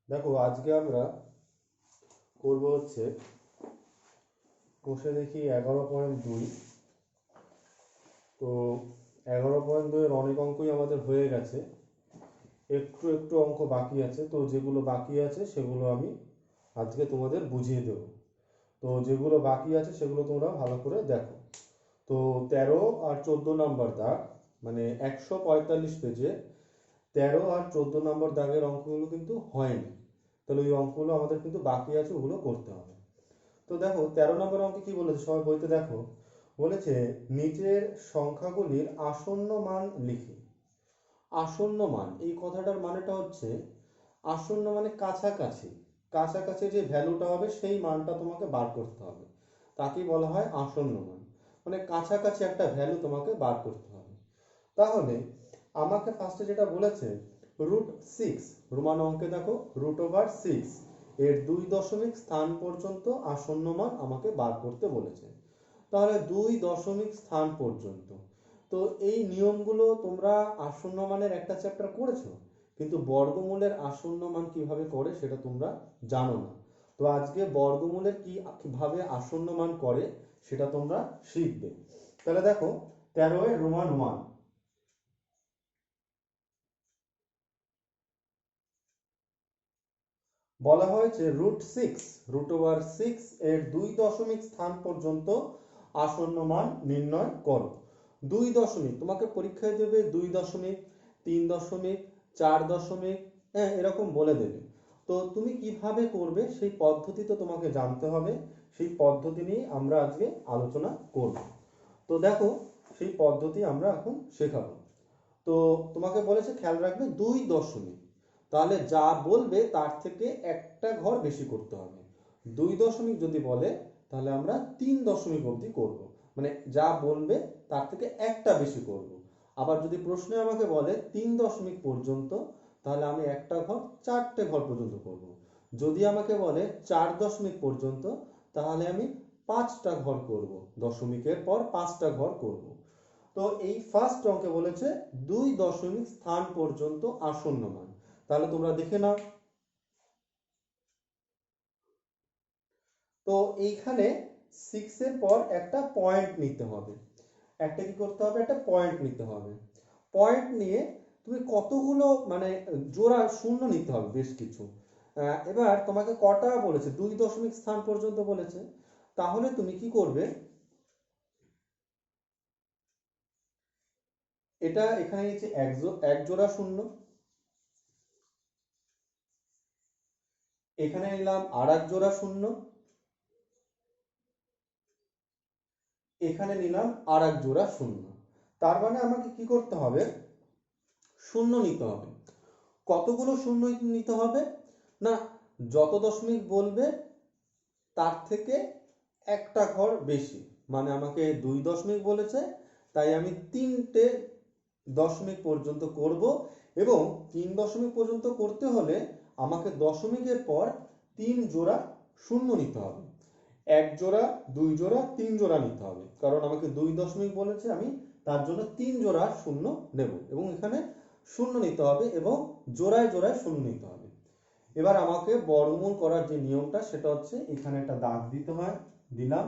দেখো আজকে আমরা করব হচ্ছে কোষে দেখি 11.2। তো 11.2 এর অনেক অঙ্কই আমাদের হয়ে গেছে, একটু একটু অঙ্ক বাকি আছে। তো যেগুলো বাকি আছে সেগুলো আমি আজকে তোমাদের বুঝিয়ে দেব। তো যেগুলো বাকি আছে সেগুলো তোমরা ভালো করে দেখো। তো 13 আর 14 নম্বর দাগ, মানে 145 পেজে 13 আর 14 নম্বর দাগের অঙ্কগুলো কিন্তু হয়নি। তাহলে ওই অঙ্কগুলো আমাদের কিন্তু বাকি আছে, ওগুলো করতে হবে। তো দেখো 13 নম্বর অঙ্কে কি বলেছে, সবাই বইতে দেখো। বলেছে নিচের সংখ্যাগুলির আসন্ন মান লিখি। আসন্ন মান এই কথাটার মানেটা হচ্ছে, আসন্ন মানে কাছাকাছি, কাছাকাছি যে ভ্যালুটা হবে সেই মানটা তোমাকে বার করতে হবে, তাকেই বলা হয় আসন্ন মান। মানে কাছাকাছি একটা ভ্যালু তোমাকে বার করতে হবে। তাহলে আমাকে ফার্স্টে যেটা বলেছে, √6 রোমান অঙ্কে দেখো √6 এর 2 স্থান পর্যন্ত আসন্ন মান আমাকে বার করতে বলেছে। তাহলে 2 স্থান পর্যন্ত। তো এই নিয়মগুলো তোমরা আসন্ন মানের একটা চ্যাপ্টার করেছো, কিন্তু বর্গমূলের আসন্ন মান কিভাবে করে সেটা তোমরা জানো না। তো আজকে বর্গমূলের কিভাবে আসন্ন মান করে সেটা তোমরা শিখবে। তাহলে দেখো 13 এর রোমান 1 বলা হয়েছে √6 এর 2 স্থান পর্যন্ত আসন্ন মান নির্ণয় করো। 2 তোমাকে পরীক্ষায় দেবে 2, 3, 4, হ্যাঁ এরকম বলে দেবে। তো তুমি কিভাবে করবে সেই পদ্ধতি তো তোমাকে জানতে হবে। সেই পদ্ধতি নিয়ে আমরা আজকে আলোচনা করব। তো দেখো সেই পদ্ধতি আমরা এখন শেখাবো। তো তোমাকে বলেছে খেয়াল রাখবে 2, তাহলে যা বলবে তার থেকে একটা ঘর বেশি করতে হবে। 2 যদি বলে তাহলে আমরা 3 অবধি করব, মানে যা বলবে তার থেকে একটা বেশি করব। আবার যদি প্রশ্নে আমাকে বলে 3 পর্যন্ত, তাহলে আমি একটা ঘর 4টে ঘর পর্যন্ত করব। যদি আমাকে বলে 4 পর্যন্ত, তাহলে আমি 5টা ঘর করব, দশমিকের পর 5টা ঘর করব। তো এই ফার্স্ট অঙ্কে বলেছে 2 স্থান পর্যন্ত আসন্ন মান। তাহলে তোমরা দেখে নাও। তো এইখানে 6 এর পর একটা পয়েন্ট নিতে হবে, একটা কি করতে হবে, একটা পয়েন্ট নিতে হবে। পয়েন্ট নিয়ে তুমি কতগুলো মানে জোড়া শূন্য নিতে হবে, বেশ কিছু। এবার তোমাকে কটা বলেছে, 2 স্থান পর্যন্ত বলেছে। তাহলে তুমি কি করবে, এটা এখানে নিচে এক জোড়া শূন্য, এখানে নিলাম আর এক জোড়া শূন্য, এখানে নিলাম আর এক জোড়া শূন্য। তার মানে আমাকে কি করতে হবে, শূন্য নিতে হবে। কতগুলো শূন্য নিতে হবে না, যত দশমিক বলবে তার থেকে একটা ঘর বেশি। মানে আমাকে 2 বলেছে, তাই আমি 3টে দশমিক পর্যন্ত করব। এবং 3 পর্যন্ত করতে হলে আমাকে দশমিকের পর 3 জোড়া শূন্য নিতে হবে। 1 জোড়া, 2 জোড়া, 3 জোড়া নিতে হবে, কারণ আমাকে 2 বলেছে, আমি তার জন্য 3 জোড়া শূন্য নেব। এবং এখানে শূন্য নিতে হবে এবং জোড়ায় জোড়ায় শূন্য নিতে হবে। এবার আমাকে বর্গমূল করার যে নিয়মটা সেটা হচ্ছে, এখানে একটা দাগ দিতে হয়, দিলাম।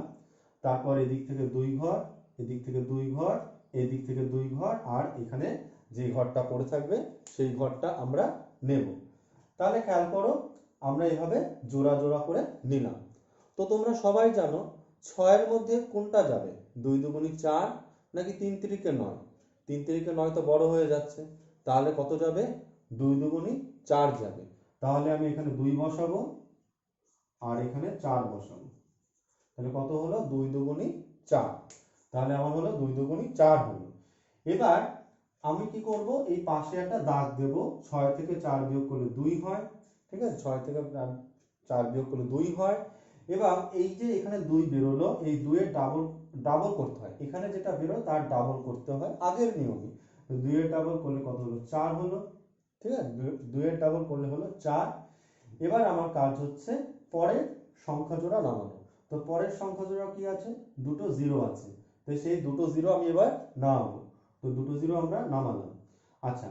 তারপর এদিক থেকে 2 ঘর, এদিক থেকে 2 ঘর, এদিক থেকে 2 ঘর, আর এখানে যে ঘরটা পড়ে থাকবে সেই ঘরটা আমরা নেব। তাহলে খেয়াল করো, আমরা এইভাবে জোড়া জোড়া করে নিলাম। তো তোমরা সবাই জানো 6-এর মধ্যে কোনটা যাবে, 2 × 2 = 4 নাকি 3 × 9? 3 × 9 তো বড় হয়ে যাচ্ছে, তাহলে কত যাবে, 2 × 4 যাবে। তাহলে আমি এখানে 2 বসাবো আর এখানে 4 বসাবো। তাহলে কত হলো, 2 × 4। তাহলে আমার হলো 2 × 4 হলো। এবার আমি কি করব, এই পাশে একটা দাগ দেব। 6 থেকে 4 বিয়োগ করলে 2 হয়, ঠিক আছে, 6 থেকে 4 বিয়োগ করলে 2 হয়। এবার এই যে এখানে 2 বেরোলো, এই 2 এর ডাবল ডাবল করতে হয়, এখানে যেটা বেরো তার ডাবল করতে হয় আগের নিয়মে। 2 এর ডাবল করলে কত হলো, 4 হলো, ঠিক আছে, 2 এর ডাবল করলে হলো 4। এবার আমার কাজ হচ্ছে পরের সংখ্যা জোড়া নামানো। তো পরের সংখ্যা জোড়া কি আছে, দুটো জিরো আছে, তো সেই দুটো জিরো আমি এবার নামাবো। তো দুটো জিরো আমরা নামালাম। আচ্ছা,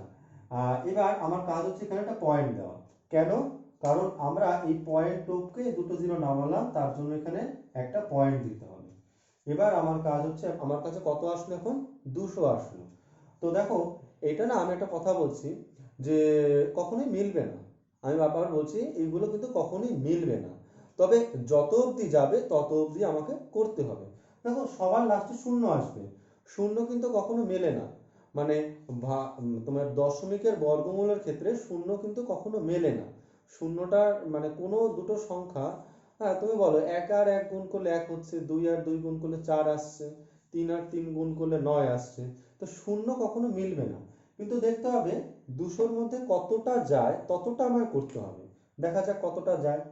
এবার আমার কাজ হচ্ছে এখানে একটা পয়েন্ট দেওয়া। কেন? কারণ আমরা এই পয়েন্ট টুকে দুটো জিরো নামালাম, তার জন্য এখানে একটা পয়েন্ট দিতে হবে। এবার আমার কাজ হচ্ছে, আমার কাছে কত আসলো এখন? 200 আসলো। তো দেখো, এটা না আমি একটা কথা বলছি যে কখনোই মিলবে না। আমি বারবার বলছি এইগুলো কিন্তু কখনোই মিলবে না। তবে যত অবধি যাবে তত অবধি আমাকে করতে হবে। দেখো, সবার লাস্টে শূন্য আসবে, শূন্য কিন্তু কখনো মেলে না। মানে তোমার দশমিকের বর্গমূলের ক্ষেত্রে শূন্য কিন্তু কখনো মেলে না। শূন্যটার মানে কোনো দুটো সংখ্যা, হ্যাঁ তুমি বলো 1 আর 1 গুণ করলে 1 হচ্ছে, 2 আর 2 গুণ করলে 4 আসছে, 3 আর 3 গুণ করলে 9 আসছে। তো শূন্য কখনো মিলবে না। কিন্তু দেখতে হবে 200-র মধ্যে কতটা যায় ততটা আমায় করতে হবে। দেখা যাক কতটা যায়।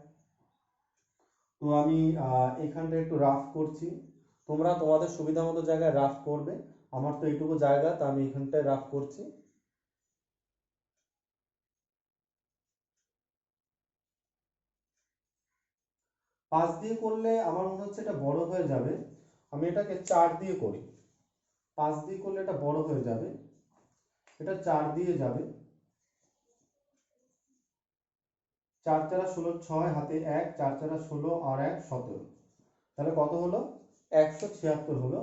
তো আমি এখানটা একটু রাফ করছি, তোমরা তোমাদের সুবিধা মতো জায়গায় রাফ করবে। আমার তো এইটুকু জায়গা, তা আমি এখানটায় রাফ করছি। 5 দিয়ে করলে আমার মনে হচ্ছে এটা বড় হয়ে যাবে, আমি এটাকে 4 দিয়ে করি। 5 দিয়ে করলে এটা বড় হয়ে যাবে, এটা 4 দিয়ে যাবে। 4 4 16, 6 হাতে 1, 4 4 16 আর 1 17, তাহলে কত হলো? 176 হলো।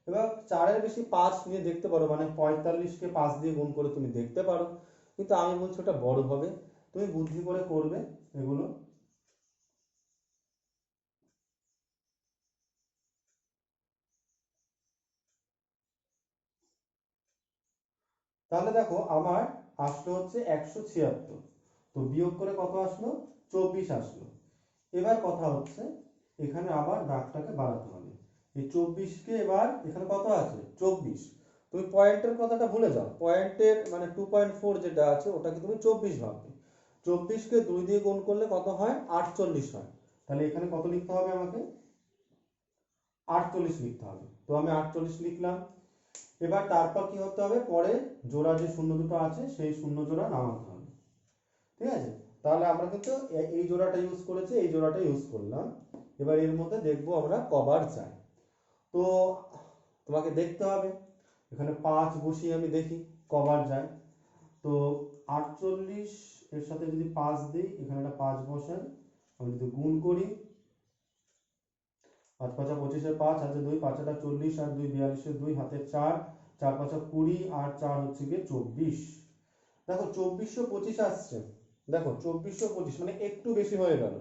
এবার 4-এর বেশি 5 নিয়ে দেখতে পারো, মানে 45-কে 5 দিয়ে গুণ করে তুমি দেখতে পারো, কিন্তু আমি বলছি ওটা বড় হবে, তুমি বুদ্ধি করে করবে এগুলো। তাহলে দেখো আমার আসলো হচ্ছে 176, তো বিয়োগ করে কত আসলো? 24 আসলো। এবার কথা হচ্ছে এখানে আবার দাগটাকে বাড়াতে হবে। এই 24-কে এবার এখানে কত আছে? 24। তুমি পয়েন্টের কথাটা ভুলে যাও, পয়েন্টের মানে 2.4 যেটা আছে ওটাকে তুমি 24 ভাববে। 24-কে 2 দিয়ে গুণ করলে কত হয়? 48 হয়। তাহলে এখানে কত লিখতে হবে আমাকে? 48 লিখতে হবে। তো আমি 48 লিখলাম। এবার তারপর কি হতে হবে? পরে জোড়া যে শূন্য দুটো আছে সেই শূন্য জোড়া নামাতে হবে। ঠিক আছে? তাহলে আমরা কিন্তু এই জোড়াটা ইউজ করেছি, এই জোড়াটা ইউজ করলাম। এবার এর মধ্যে দেখবো আমরা কবার যায়। তো তোমাকে দেখতে হবে, এখানে 5 বসিয়ে আমি দেখি কবার যায়। তো 48 এর সাথে যদি 5 দিই, এখানে একটা 5 বসাই, আমি যদি গুণ করি, 5 5 25 এর 5 হাতে 2, 5 40 আর 2 42 এর 2 হাতে 4, 4 5 20 আর 4 হচ্ছে গিয়ে 24। দেখো 2425 আসছে। দেখো 2425 মানে একটু বেশি হয়ে গেল।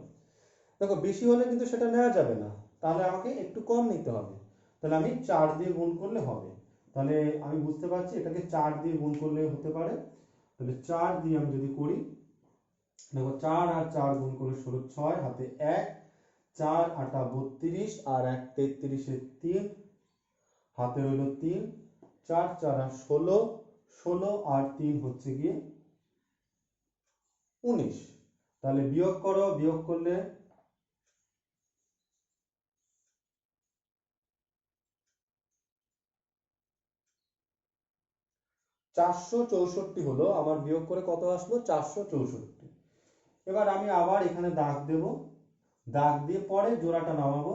দেখো বেশি হলে কিন্তু সেটা নেওয়া যাবে না, তাহলে আমাকে একটু কম নিতে হবে। তাহলে আমি 4 দিয়ে গুণ করলে হবে। তাহলে আমি বুঝতে পারছি এটাকে 4 দিয়ে গুণ করলে হতে পারে। তাহলে 4 দিয়ে আমি যদি করি, দেখো 4 আর 4 গুণ করলে 16, 6 হাতে 1, 4 8 32 আর 1 33 এর 3, হাতে রইল 3, 4 4 16, 16 আর 3 হচ্ছে গিয়ে 19। তাহলে বিয়োগ করো, বিয়োগ করলে 464 হলো। আমার বিয়োগ করে কত আসলো? 464। এবার আমি আবার এখানে দাগ দেব, দাগ দিয়ে পরে জোড়াটা নামাবো।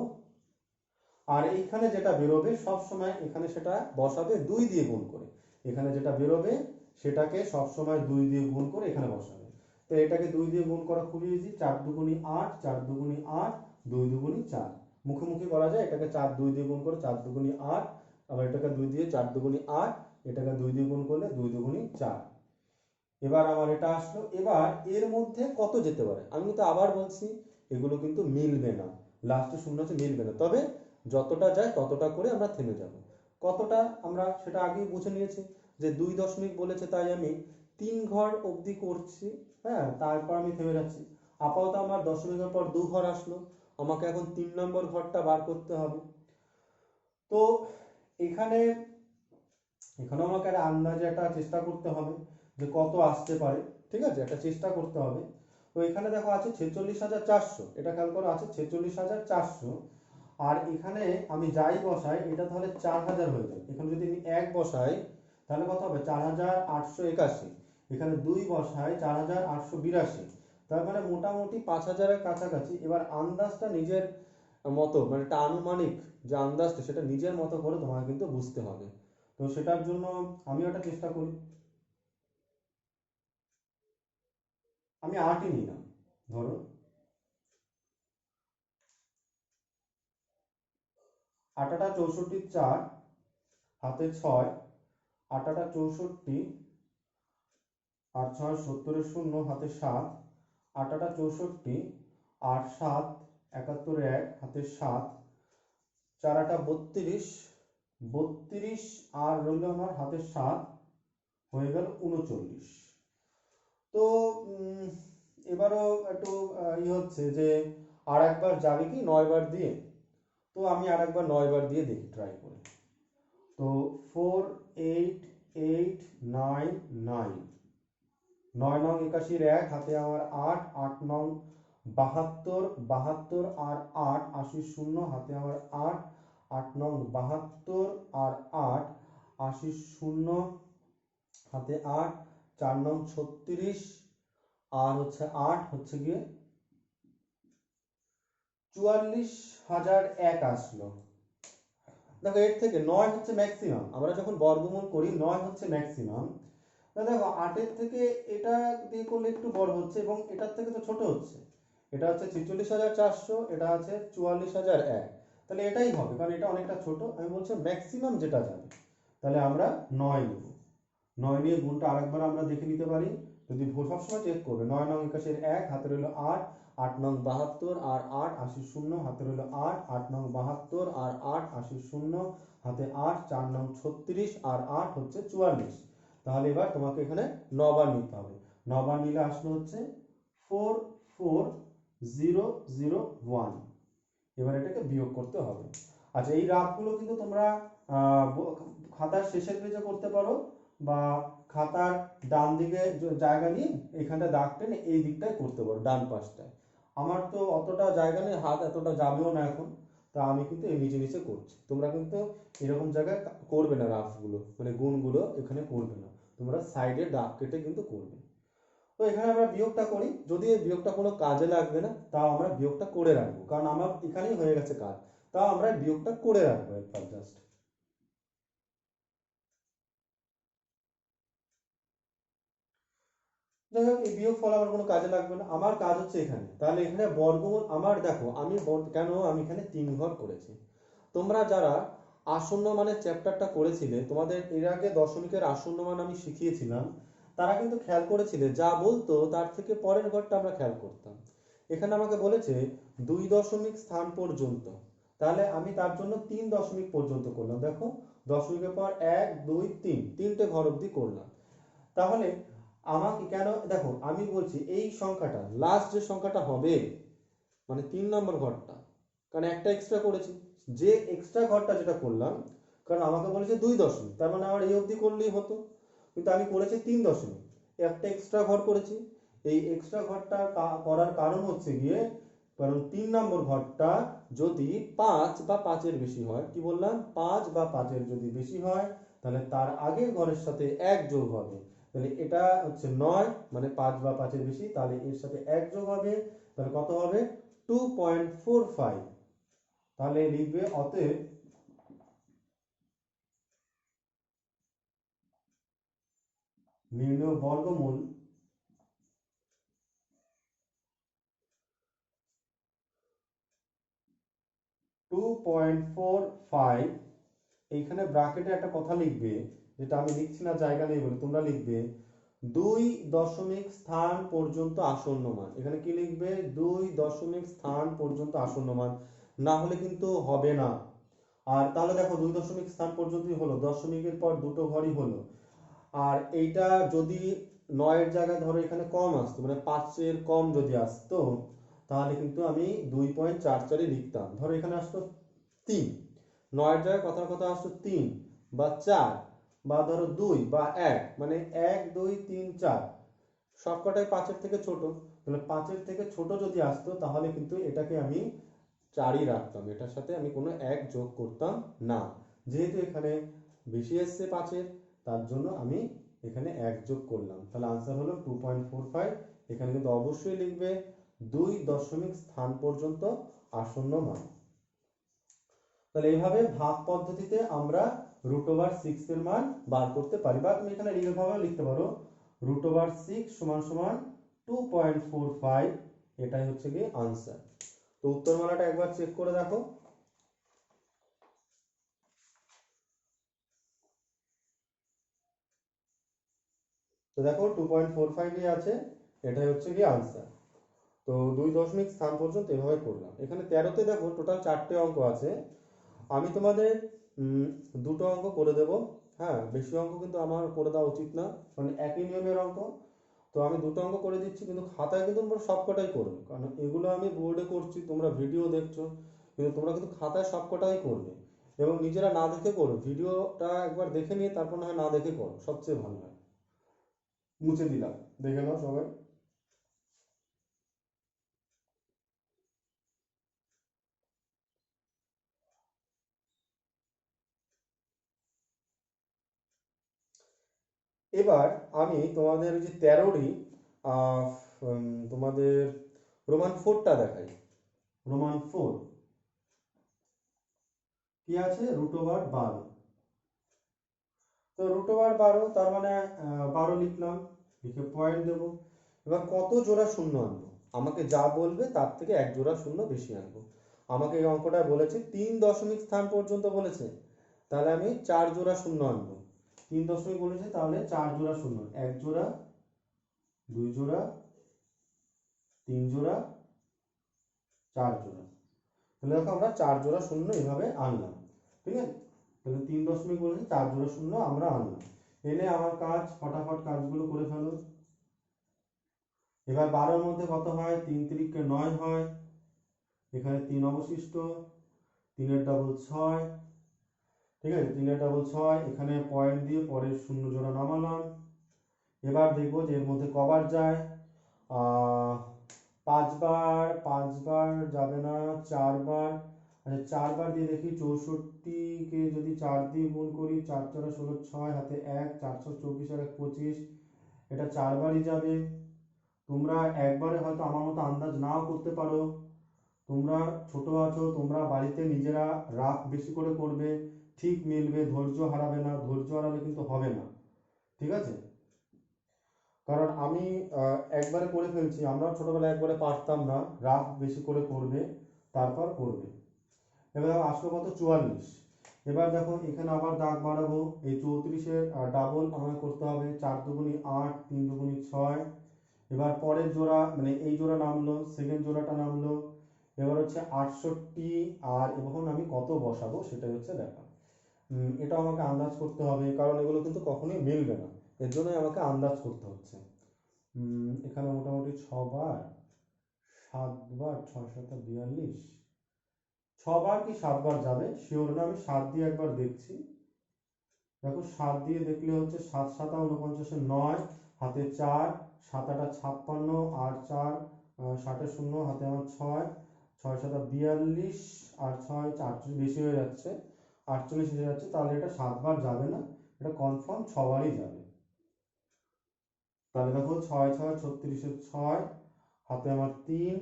আর এইখানে যেটা বেরোবে সব সময় এখানে সেটা বসাবে 2 দিয়ে গুণ করে। এখানে যেটা বেরোবে সেটাকে সব সময় 2 দিয়ে গুণ করে এখানে বসাবে। তো এটাকে 2 দিয়ে গুণ করা খুবই ইজি, 4 দুগুণি 8, 4 দুগুণি 8, 2 দুগুণি 4। মুখে মুখে করা যায়, এটাকে 4 2 দিয়ে গুণ করে 4 দুগুণি 8, আবার এটাকে 2 দিয়ে 4 দুগুণি 8, এটাকে 2 দিয়ে গুণ করলে 2 দুগুণি 4। এবার আমার এটা আসলো। এবার এর মধ্যে কত যেতে পারে? আমি কিন্তু আবার বলছি এগুলো কিন্তু মিলবে না, লাস্টে শূন্য আছে, মিলবে না। তবে যতটা যায় ততটা করে আমরা থেমে যাব। কতটা আমরা সেটা আগেই বুঝে নিয়েছি, যে 2 দশমিক বলেছে তাই আমি 3 ঘর অবধি করছি। হ্যাঁ, তারপর আমি থেমে যাচ্ছি। আপাতত আমার দশমিকের পর 2 ঘর আসলো, আমাকে এখন 3 নম্বর ঘরটা বার করতে হবে। তো এখানে এখানেও আমাকে একটা আন্দাজে একটা চেষ্টা করতে হবে যে কত আসতে পারে। ঠিক আছে, একটা চেষ্টা করতে হবে। তো এখানে দেখো আছে 46,400, এটা খেয়াল করো, আছে 46,400। আর এখানে আমি যাই বসাই এটা তাহলে 4,000 হয়ে যাবে। এখানে যদি আমি 1 বসাই তাহলে কত হবে? 4,881। এখানে 2 বসাই 4,882। তার মানে মোটামুটি 5,000-এর কাছাকাছি। এবার আন্দাজটা নিজের মতো, মানে একটা আনুমানিক যে আন্দাজটা, সেটা নিজের মতো করে তোমাকে কিন্তু বুঝতে হবে। তো সেটার জন্য আমিও একটা চেষ্টা করি। আমি 8ই নিলাম। ধরো 8 8 64 4 হাতে 6, 8 8 64 আর 6 70 শূন্য হাতে 7, 8 8 64 আর 7 71 1 হাতে 7, 4 8 32 32 আর রইল আমার হাতে 7, হয়ে গেল 39। তো এবারও একটু হচ্ছে যে আর একবার যাবে কি 9 বার দিয়ে, তো আমি আর একবার 9 বার দিয়ে দেখি ট্রাই করে। তো 4 8 8 9 9, 9 নং 81 1 হাতে আমার 8, 8 নং 72 72 আর 8 80 শূন্য হাতে আমার 8, 8 নং 72 আর 8 80 শূন্য হাতে 8, 4 নং 36 আর হচ্ছে 8 হচ্ছে গিয়ে 44,001 আসলো। দেখো এর থেকে 9 হচ্ছে ম্যাক্সিমাম, আমরা যখন বর্গমূল করি 9 হচ্ছে ম্যাক্সিমাম। দেখো 8 থেকে এটা দিয়ে করলে একটু বড় হচ্ছে এবং এটার থেকে তো ছোট হচ্ছে, এটা হচ্ছে 46,400, এটা আছে 44,001, তাহলে এটাই হবে কারণ এটা অনেকটা ছোট। আমি বলছি ম্যাক্সিমাম যেটা যাবে, তাহলে আমরা 9 নেব। 9 নিয়ে গুণটা আরেকবার আমরা দেখে নিতে পারি, যদি সবসময় চেক করবে। 9 নং 81 1 হাতে রইল 8, 8 নং 72 আর 8 80 শূন্য হাতে রইল 8, 8 নং 72 আর 8 80 শূন্য হাতে 8, 4 নং 36 আর 8 হচ্ছে 44। তাহলে এবার তোমাকে এখানে 9 বার নিতে হবে। 9 বার নিলে আসলে হচ্ছে 44001। এবার এটাকে বিয়োগ করতে হবে। আচ্ছা, এই রাফগুলো কিন্তু তোমরা খাতার শেষের পেজে করতে পারো বা খাতার ডান দিকে জায়গা নিয়ে এখানটা দাগ টেনে এই দিকটায় করতে পারো, ডান পাশটায়। আমার তো অতটা জায়গা নেই, হাত এতটা যাবেও না এখন, তা আমি কিন্তু এই নিচে নিচে করছি। তোমরা কিন্তু এরকম জায়গায় করবে না, রাফগুলো মানে গুণগুলো এখানে করবে না, তোমরা সাইডে দাগ কেটে কিন্তু করবে। তো এখানে আমরা বিয়োগটা করি, যদি এই বিয়োগটা কোনো কাজে লাগবে না তাও আমরা বিয়োগটা করে রাখবো, কারণ আমার এখানেই হয়ে গেছে কাজ, তাও আমরা বিয়োগটা করে রাখবো একবার জাস্ট। যাই হোক, এই বিয়োগ ফল আমার কোনো কাজে লাগবে না, আমার কাজ হচ্ছে এখানে। তাহলে এখানে বর্গমূল আমার দেখো আমি কেন আমি এখানে 3 ঘর করেছি। তোমরা যারা আসন্ন মানের চ্যাপ্টারটা করেছিলে, তোমাদের এর আগে দশমিকের আসন্ন মান আমি শিখিয়েছিলাম, তারা কিন্তু খেয়াল করেছিলে যা বলতো তার থেকে পরের ঘরটা আমরা খেয়াল করতাম। এখানে আমাকে বলেছে 2 দশমিক স্থান পর্যন্ত, তাহলে আমি তার জন্য 3 দশমিক পর্যন্ত করলাম। দেখো দশমিকের পর 1 2 3 তিনটে ঘর অবধি করলাম। তাহলে আমাকে কেন, দেখো আমি বলছি এই সংখ্যাটা লাস্ট যে সংখ্যাটা হবে মানে 3 নম্বর ঘরটা, কারণ একটা এক্সট্রা করেছি, যে এক্সট্রা ঘরটা যেটা করলাম, কারণ আমাকে বলেছে 2 দশমিক, তার মানে আমার এই অবধি করলেই হতো, কিন্তু আমি করেছি 3 দশমিক, একটা এক্সট্রা ঘর করেছি। এই এক্সট্রা ঘরটা করার কারণ হচ্ছে গিয়ে, কারণ 3 নম্বর ঘরটা যদি 5 বা 5-এর বেশি হয়, কি বললাম 5 বা 5-এর যদি বেশি হয়, তাহলে তার আগের ঘরের সাথে 1 যোগ হবে। তাহলে এটা হচ্ছে 9, মানে 5 বা 5-এর বেশি, তাহলে এর সাথে 1 যোগ হবে, তাহলে কত হবে 2.45। তাহলে লিখবে অতএব নির্ণয় বর্গমূল 2.45। এইখানে ব্র্যাকেটে একটা কথা লিখবে, যেটা আমি লিখছি না জায়গা নেই বলে, তোমরা লিখবে 2 দশমিক স্থান পর্যন্ত আসন্ন মান। এখানে কি লিখবে 2 দশমিক স্থান পর্যন্ত আসন্ন মান, না হলে কিন্তু হবে না। আর তাহলে দেখো 2 দশমিক স্থান পর্যন্তই হলো, দশমিকের পর দুটো ঘরই হলো। আর এইটা যদি 9-এর জায়গায় ধরো এখানে কম আসতো, মানে 5-এর কম যদি আসতো, তাহলে কিন্তু আমি 2.44 লিখতাম। ধরো এখানে আসতো 3, 9-এর জায়গায় কথার কথা আসতো 3 বা 4 বা ধরো 2 বা 1, মানে 1 2 3 4 সবকটাই 5-এর থেকে ছোট। তাহলে 5-এর থেকে ছোট যদি আসতো তাহলে কিন্তু এটাকে আমি 4ই রাখতাম, এটার সাথে আমি কোনো 1 যোগ করতাম না। যেহেতু এখানে বেশি এসছে 5-এর, তার জন্য আমি এখানে 1 যোগ করলাম। তাহলে আনসার হলো 2.45। এখানে কিন্তু অবশ্যই লিখবে 2 দশমিক স্থান পর্যন্ত আসন্ন মান। তাহলে এইভাবে ভাগ পদ্ধতিতে আমরা √6 এর মান বার করতে পারি, বা তুমি এখানে রিয়েল ভাবে লিখতে পারো √6 সমান সমান 2.45, এটাই হচ্ছে কি আনসার। তো উত্তরমালাটা একবার চেক করে দেখো। তো দেখো 2.45 আছে, এটাই হচ্ছে কি আনসার। তো 2 দশমিক স্থান পর্যন্ত এভাবে করলাম। এখানে 13তে দেখো টোটাল 4টে অঙ্ক আছে। আমি তোমাদের দুটো অঙ্ক করে দেব। হ্যাঁ, বেশি অঙ্ক কিন্তু আমার করে দেওয়া উচিত না, কারণ একই নিয়মের অঙ্ক। তো আমি দুটো অঙ্ক করে দিচ্ছি, কিন্তু খাতায় কিন্তু তোমরা সবকটাই করবে, কারণ এগুলো আমি বোর্ডে করছি, তোমরা ভিডিও দেখছো, কিন্তু তোমরা কিন্তু খাতায় সবকটাই করবে এবং নিজেরা না দেখে করো। ভিডিওটা একবার দেখে নিয়ে তারপর না হয় না দেখে করো, সবচেয়ে ভালো হয়। মুছে দিলাম, দেখে নাও সবাই। এবার আমি তোমাদের যে 13রই তোমাদের রোমান 4টা দেখাই। রোমান 4 কি আছে, √12। তো √12 তার মানে 12 লিখলাম, লিখে পয়েন্ট দেব। এবার কত জোড়া শূন্য আনবো, আমাকে যা বলবে তার থেকে এক জোড়া শূন্য বেশি আনবো। আমাকে এই অঙ্কটা বলেছে 3 দশমিক স্থান পর্যন্ত বলেছে, তাহলে আমি 4 জোড়া শূন্য আনবো। 3 দশমিক বলেছে, তাহলে 4 জোড়া শূন্য, 1 জোড়া, 2 জোড়া, 3 জোড়া, 4 জোড়া। তাহলে দেখো আমরা 4 জোড়া শূন্য এভাবে আনলাম, ঠিক আছে। তাহলে 3 দশমিক বলেছে, 4 জোড়া শূন্য আমরা আনলাম। এনে আমার কাজ, ফটাফট কাজগুলো করে ফেলো। এবার 12-র মধ্যে কত হয়, 3 3-কে 9 হয়, এখানে 3 অবশিষ্ট, 3-এর ডবল 6, ঠিক আছে, 3-এর ডবল 6, এখানে পয়েন্ট দিয়ে পরের শূন্য জোড়া নামালাম। এবার দেখবো যে এর মধ্যে কবার যায়। 5বার যাবে না, 4বার। আচ্ছা, 4বার দিয়ে দেখি, 64কে যদি 4 দিয়ে গুণ করি, 4 4 16, 6 হাতে 1, 4 6 24 আর 1 25, এটা 4বারই যাবে। তোমরা একবারে হয়তো আমার মতো আন্দাজ নাও করতে পারো, তোমরা ছোট আছো, তোমরা বাড়িতে নিজেরা রাফ বেশি করে করবে, ঠিক মিলবে, ধৈর্য হারাবে না, ধৈর্য হারালে কিন্তু হবে না, ঠিক আছে। কারণ আমি একবারে করে ফেলছি, আমরা ছোটবেলায় একবারে পারতাম না, রাফ বেশি করে করবে, তারপর করবে। এবার দেখো আসলো কত, 44। এবার দেখো এখানে আবার দাগ বাড়াবো, এই 34-এর ডাবল আমাকে করতে হবে, 4 দুগুণি 8, 3 দুগুণি 6। এবার পরের জোড়া, মানে এই জোড়া নামলো, সেকেন্ড জোড়াটা নামলো। এবার হচ্ছে 68, আর এখন আমি কত বসাবো সেটাই হচ্ছে দেখা। এটা আমাকে আন্দাজ করতে হবে, কারণ এগুলো কিন্তু কখনোই মিলবে না, এর জন্যই আমাকে আন্দাজ করতে হচ্ছে। এখানে মোটামুটি 6বার, 7বার, 6 7 42, 6বার কি 7বার যাবে শিওর না, আমি 7 দিয়ে একবার দেখছি। দেখো 7 দিয়ে দেখলে হচ্ছে 7 7 49, 9 হাতে 4, 7 8 56, আর 4 60 শূন্য হাতে আমার 6, 6 7 42, আর 6 48, বেশি হয়ে যাচ্ছে, 48 হয়ে যাচ্ছে। তাহলে এটা 7বার যাবে না, এটা কনফার্ম 6বারই যাবে। তাহলে দেখো 6 6 36-এর 6 হাতে আমার 3,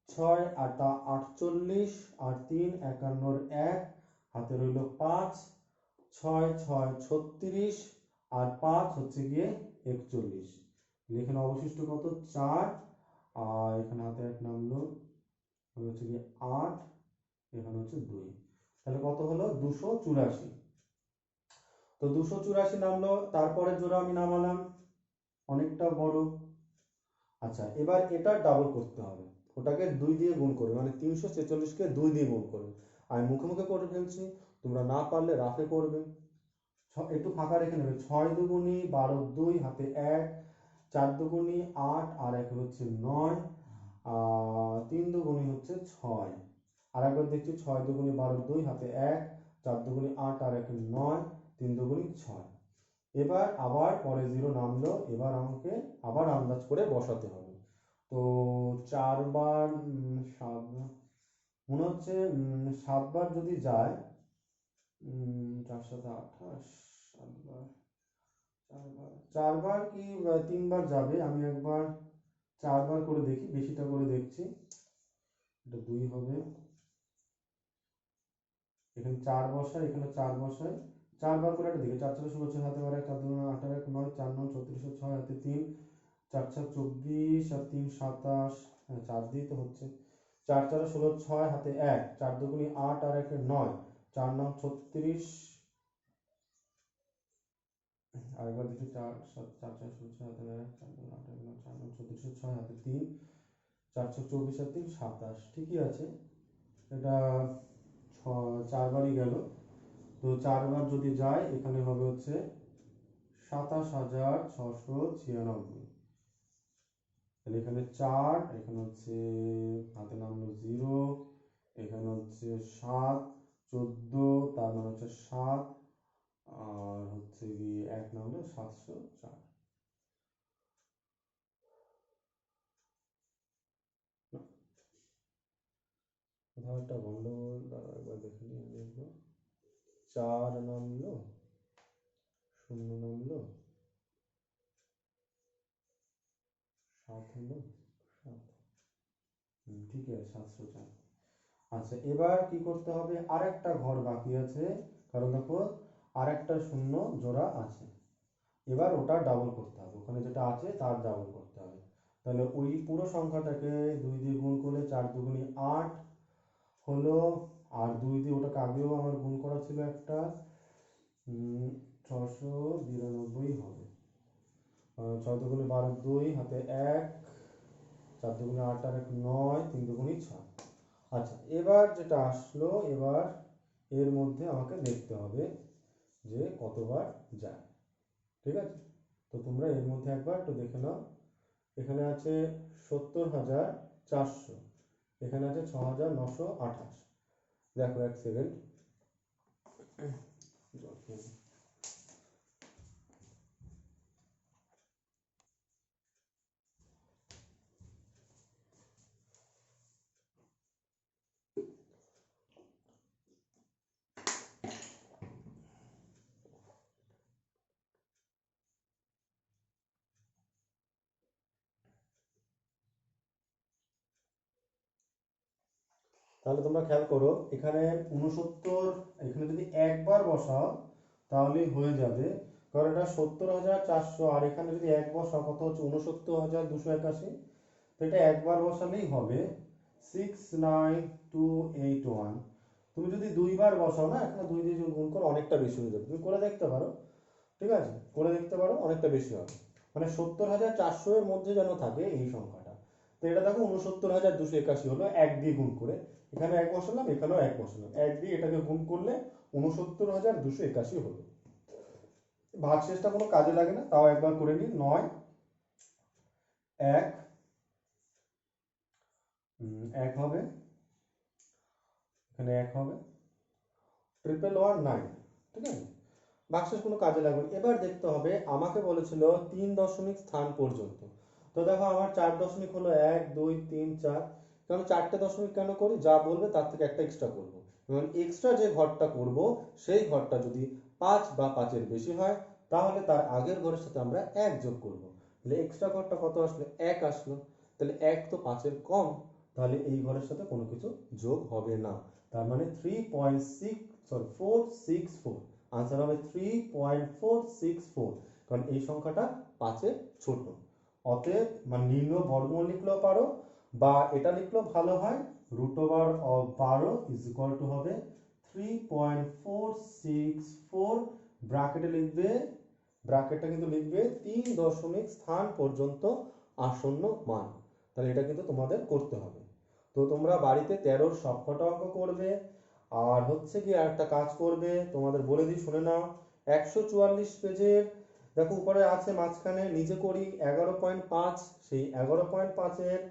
6 8 48, আর 3 51-র 1 হাতে রইল 5, 6 6 36, আর 5 হচ্ছে গিয়ে 41। এখানে অবশিষ্ট কত, 4, আর এখানে হাতে 1 নামলো, হচ্ছে গিয়ে 8, এখানে হচ্ছে 2। তাহলে কত হলো, 284। তো 284 নামলো, তারপরে জোড়া আমি নামালাম, অনেকটা বড়। আচ্ছা, এবার এটা ডাবল করতে হবে, ওটাকে 2 দিয়ে গুণ করবে, মানে 346-কে 2 দিয়ে গুণ করবে। আমি মুখে মুখে করে ফেলছি, তোমরা না পারলে রাফে করবে। একটু ফাঁকা রেখে নেবে, 6 দুগুণি 12 2 হাতে 1, 4 দুগুণি 8 আর 1 হচ্ছে 9, 3 দুগুণি হচ্ছে 6। আর একবার দেখছি, 6 দুগুণি 12 2 হাতে 1, 4 দুগুণি 8 আর 1 9, 3 দুগুণি 6। এবার আবার পরে 0 নামলো, এবার আমাকে আবার আন্দাজ করে বসাতে হবে। তো 4বার, 7বার, মনে হচ্ছে 7বার যদি যায়, 4 7 28, 7বার, 4বার কি 3বার যাবে, আমি একবার 4বার করে দেখি, বেশিটা করে দেখছি। এটা 2 হবে, এখানে 4 বসাই, এখানে 4 বসাই, 4বার করে একটা দেখি, 4 4 16 হাতে 1 4 2 8 1 9, 4 9 36, 6 হাতে 3, 4 4 24 আর 3 27, হ্যাঁ 4 দিয়ে তো হচ্ছে, 4 4 16 6 হাতে 1, 4 দুগুণে 8 আর 1 9, 4 9 36, আরেকবার দেখি 4 7 4 4 16 6 হাতে 1, 4 2 8 1 9 4 9 36, 6 হাতে 3, 4 4 24 আর 3 27, ঠিকই আছে। এটা 4 বারই গেল, তো 4 বার যদি যায় এখানে হবে হচ্ছে 27,696। তাহলে এখানে 4, এখানে হচ্ছে হাতে নামলো 0, এখানে হচ্ছে 7 14, তার মানে হচ্ছে 7, আর হচ্ছে কি 1 নামলো 704। কোথাও একটা গন্ডগোল, দাঁড়া একবার দেখে নিই আমি একবার। 4 নামলো, 0 নামলো, 7 হলো, 7, ঠিক আছে 704। আচ্ছা এবার কি করতে হবে, আরেকটা ঘর বাকি আছে, কারণ দেখো আরেকটা শূন্য জোড়া আছে, এবার ওটা ডাবল করতে হবে, ওখানে যেটা আছে তার ডাবল করতে হবে। তাহলে ওই পুরো সংখ্যাটাকে 2 দিয়ে গুণ করলে 4 দুগুণে 8 হলো, আর 2 দিয়ে ওটাকে আগেও আমার গুণ করা ছিল একটা, 692 হবে। 6 দুগুণে 12 2 হাতে 1, 4 দুগুণে 8 আর 1 9, 3 দুগুণে 6। আচ্ছা এবার যেটা আসলো, এবার এর মধ্যে আমাকে দেখতে হবে যে কতবার যায়, ঠিক আছে। তো তোমরা এর মধ্যে একবার একটু দেখে নাও, এখানে আছে 70,400, এখানে আছে 6,928। দেখো এক সেকেন্ড, তাহলে তোমরা খেয়াল করো, এখানে 69, এখানে যদি একবার বসাও তাহলেই হয়ে যাবে, কারণ এটা 70,400, আর এখানে যদি এক বসাও কত হচ্ছে 69,281, তো এটা একবার বসালেই হবে 69281। তুমি যদি দুইবার বসাও না, এখানে 2 দিয়ে গুণ করো অনেকটা বেশি হয়ে যাবে, তুমি করে দেখতে পারো, ঠিক আছে, করে দেখতে পারো, অনেকটা বেশি হবে, মানে 70,400 এর মধ্যে যেন থাকে এই সংখ্যাটা। তো এটা দেখো 69,281 হলো, 1 দিয়ে গুণ করে, এখানে 1 বসালাম, এখানেও 1 বসালাম, 1 দিয়ে এটাকে গুণ করলে 69,281 হলো। ভাগশেষটা কোনো কাজে লাগে না, তাও একবার করে নিই, 9 1 1 হবে, এখানে 1 হবে, 11119, ঠিক আছে, ভাগশেষ কোনো কাজে লাগবে না। এবার দেখতে হবে, আমাকে বলেছিল 3 দশমিক স্থান পর্যন্ত, তো দেখো আমার 4 দশমিক হলো 1 2 3 4, কারণ 4টে দশমিক কেন করি, যা বলবে তার থেকে একটা এক্সট্রা করব, এবং এক্সট্রা যে ঘরটা করব সেই ঘরটা যদি 5 বা 5-এর বেশি হয় তাহলে তার আগের ঘরের সাথে আমরা 1 যোগ করব, তাহলে এক্সট্রা ঘরটা কত আসলো, 1 আসলো, তাহলে 1 তো 5-এর কম, তাহলে এই ঘরের সাথে কোনো কিছু যোগ হবে না, তার মানে 464, আনসার হবে 3.464, কারণ এই সংখ্যাটা 5-এর ছোট। অতএব মানে নির্ণয় বর্গমূল লিখলেও পারো, বা এটা লিখলেও ভালো হয়, √12 ইজ ইকুয়াল টু হবে 3.464, ব্র্যাকেটে লিখবে, ব্র্যাকেটটা কিন্তু লিখবে 3 দশমিক স্থান পর্যন্ত আসন্ন মান, তাহলে এটা কিন্তু তোমাদের করতে হবে। তো তোমরা বাড়িতে 13-র সবকটা অঙ্ক করবে, আর হচ্ছে কি একটা কাজ করবে, তোমাদের বলে দিই শুনে নাও, 144 পেজের দেখো উপরে আছে মাঝখানে নিচে করি 11.5, সেই 11.5-এর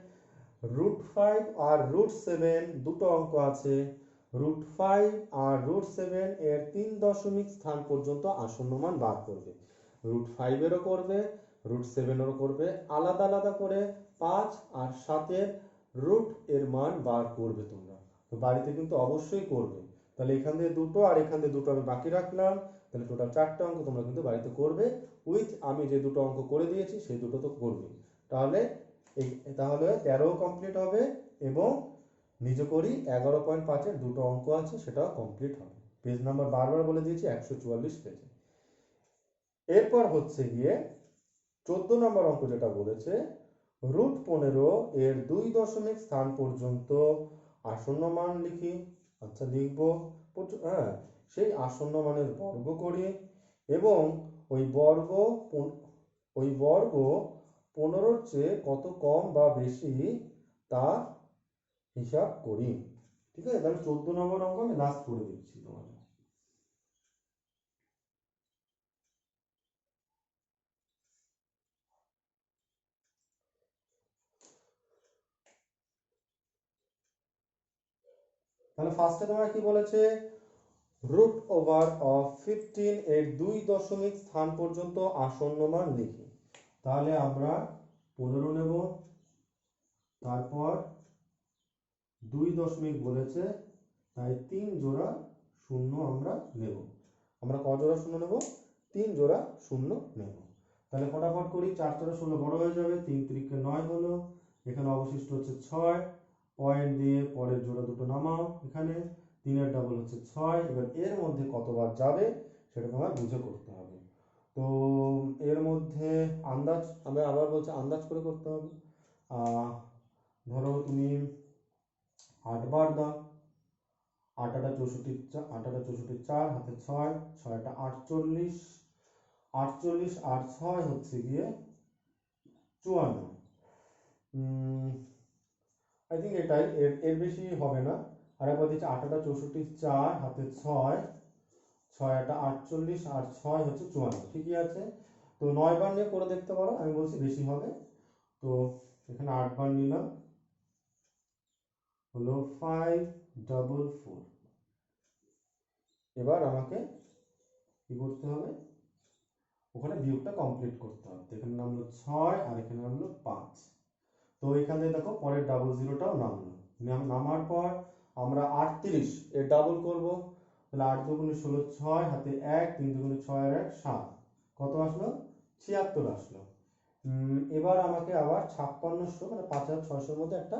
√5 আর √7 দুটো অঙ্ক আছে, √5 আর √7 এর 3 দশমিক স্থান পর্যন্ত আসন্ন মান বার করবে, √5-এরও করবে, √7-এরও করবে, আলাদা আলাদা করে 5 আর 7-এর রুট এর মান বার করবে তোমরা, তো বাড়িতে কিন্তু অবশ্যই করবে। তাহলে এখান থেকে দুটো আর এখান থেকে দুটো আমি বাকি রাখলাম, তাহলে টোটাল 4টে অঙ্ক তোমরা কিন্তু বাড়িতে করবে, উইথ আমি যে দুটো অঙ্ক করে দিয়েছি সেই দুটো তো করবে, তাহলে তাহলে 13 কমপ্লিট হবে, এবং নিজে করি 11.5-এর দুটো অঙ্ক আছে সেটাও কমপ্লিট হবে। পেজ নাম্বার বারবার বলে দিয়েছি, 144 পেজে। এরপর হচ্ছে গিয়ে 14 নম্বর অঙ্ক যেটা বলেছে √15 এর 2 দশমিক স্থান পর্যন্ত আসন্ন মান লিখি। আচ্ছা লিখবো, হ্যাঁ, সেই আসন্ন মানের বর্গ করি এবং ওই বর্গ 15-র চেয়ে কত কম বা বেশি তা হিসাব করি। ঠিক আছে, তাহলে 14 নম্বর অঙ্ক আমি লাস্ট করে দিচ্ছি তোমাদের। তাহলে ফার্স্টে তোমার কি বলেছে, √15 এর 2 দশমিক স্থান পর্যন্ত আসন্ন মান লিখি। তাহলে আমরা 15 নেব, তারপর 2 দশমিক বলেছে তাই 3 জোড়া শূন্য আমরা নেব। আমরা ক জোড়া শূন্য নেব? 3 জোড়া শূন্য নেব। তাহলে ফটাফট করি, 4 4 16 বড় হয়ে যাবে, 3 3 9 হলো, এখানে অবশিষ্ট হচ্ছে 6, পয়েন্ট দিয়ে পরের জোড়া দুটো নামাও, এখানে 3 এর ডাবল হচ্ছে 6। এবার এর মধ্যে কতবার যাবে সেটা তোমার বুঝে করতে হবে। তো এর মধ্যে আন্দাজ, আমি আবার বলছি আন্দাজ করে করতে হবে। ধরো তুমি 8 বার দাও, 8 8 64, 8 8 64, 4 হাতে 6, 6 টা 48, 48 আর 6 হচ্ছে গিয়ে 54। আই থিঙ্ক এটাই, এর বেশি হবে না। আর একবার দিচ্ছি 8 8 64, 4 হাতে 6, 6 8 48 আর 6 হচ্ছে 54, ঠিকই আছে। তো 9 বার নিয়ে করে দেখতে পারো, আমি বলছি বেশি হবে। তো এখানে 8 বার নিলাম, হলো 544। এবার আমাকে কি করতে হবে, ওখানে বিয়োগটা কমপ্লিট করতে হবে। এখানে নামলো 6 আর এখানে নামলো 5। তো এখানে দেখো পরের ডাবল জিরোটাও নামলো, নামার পর আমরা 38 এর ডাবল করব। তাহলে 8 দুগুণে 16, 6 হাতে 1, 3 দুগুণে 6 আর 1 7, কত আসলো? 76 আসলো। এবার আমাকে আবার 5600 মানে 5600 মধ্যে একটা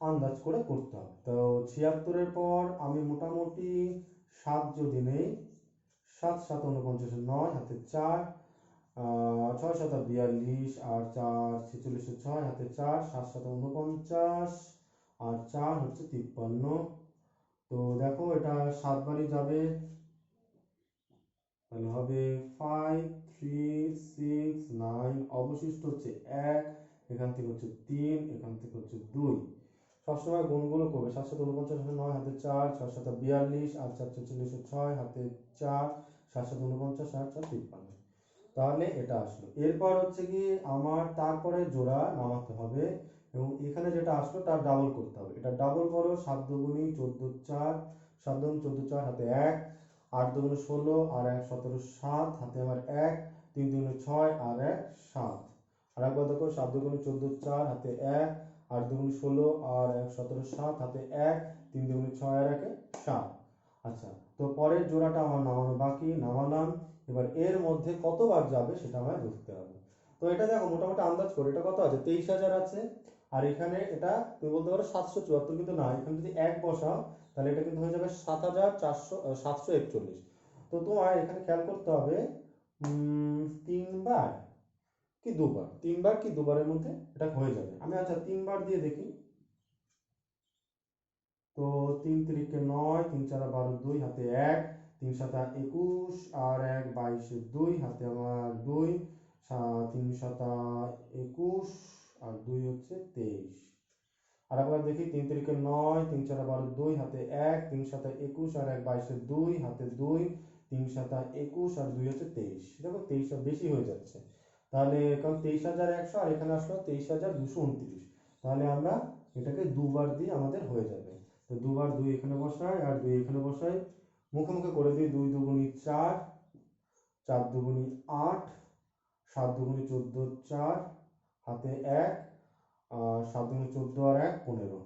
আন্দাজ করে করতে হবে। তো 76 এর পর আমি মোটামুটি 7 যদি নেই, 7 7 49, 9 হাতে 4, 6 7 42 আর 4 46, 6 হাতে 4, 7 7 49 আর 4 হচ্ছে 53। তো দেখো এটা 7 বারই যাবে, তাহলে হবে 5 3 6 9, অবশিষ্ট হচ্ছে 1, এখান থেকে হচ্ছে 3, এখান থেকে হচ্ছে 2। সবসময় গুণগুলো করবে, 7 7 49, 9 হাতে 4, 6 7 42 আর 4 46, 6 হাতে 4, 7 7 49 আর 4 53। তাহলে এটা আসলো। এরপর হচ্ছে কি আমার তারপরে জোড়া নামাতে হবে এবং এখানে যেটা আসলো তার ডাবল করতে হবে। এটা ডাবল করো, 7 দুগুণি 14 4, 7 দুগুণি 14 4 হাতে 1, 8 দুগুণি 16 আর 1 17 7 হাতে আমার 1, 3 দুগুণি 6 আর 1 7। আর একবার দেখো 7 দুগুণি 14 4 হাতে 1, 8 দুগুণি 16 আর 1 17 7 হাতে 1, 3 দুগুণি 6 আর 1 7। আচ্ছা, তো পরের জোড়াটা আমার নামানো বাকি, নামালাম। এবার এর মধ্যে কতবার যাবে সেটা আমায় বুঝতে হবে। তো এটা দেখো মোটামুটি আন্দাজ করে, এটা কত আছে, 23,000 আছে। আর এখানে এটা তুমি বলতে পারো 774, কিন্তু না, এখানে যদি 1 বসাও তাহলে এটা কিন্তু হয়ে যাবে 741। তো তোমার এখানে খেয়াল করতে হবে 3 বার কি 2 বার, 3 বার কি 2 বারের মধ্যে এটা হয়ে যাবে। আমি আচ্ছা 3 বার দিয়ে দেখি। তো 3 3 9, 3 4 12, 2 হাতে 1, 3 7 21 আর 1 22, 2 হাতে আমার 2, 3 7 21 আর 2 হচ্ছে 23। আর একবার দেখি 3 3 9, 3 4 12, 2 হাতে 1, 3 7 21 আর 1 22, 2 হাতে 2, 3 7 21 আর 2 হচ্ছে 23। দেখো 23 বেশি হয়ে যাচ্ছে, তাহলে কারণ 23,100 আর এখানে আসলো 23,229। তাহলে আমরা এটাকে 2 বার দিয়ে আমাদের হয়ে যাবে। তো 2 বার 2 এখানে বসাই আর 2 এখানে বসাই, মুখে মুখে করে দিই। 2 দুগুণি 4, 4 দুগুণি 8, 7 দুগুণি 14 4 হাতে 1, 7 দুগুণি 14 আর 1 15।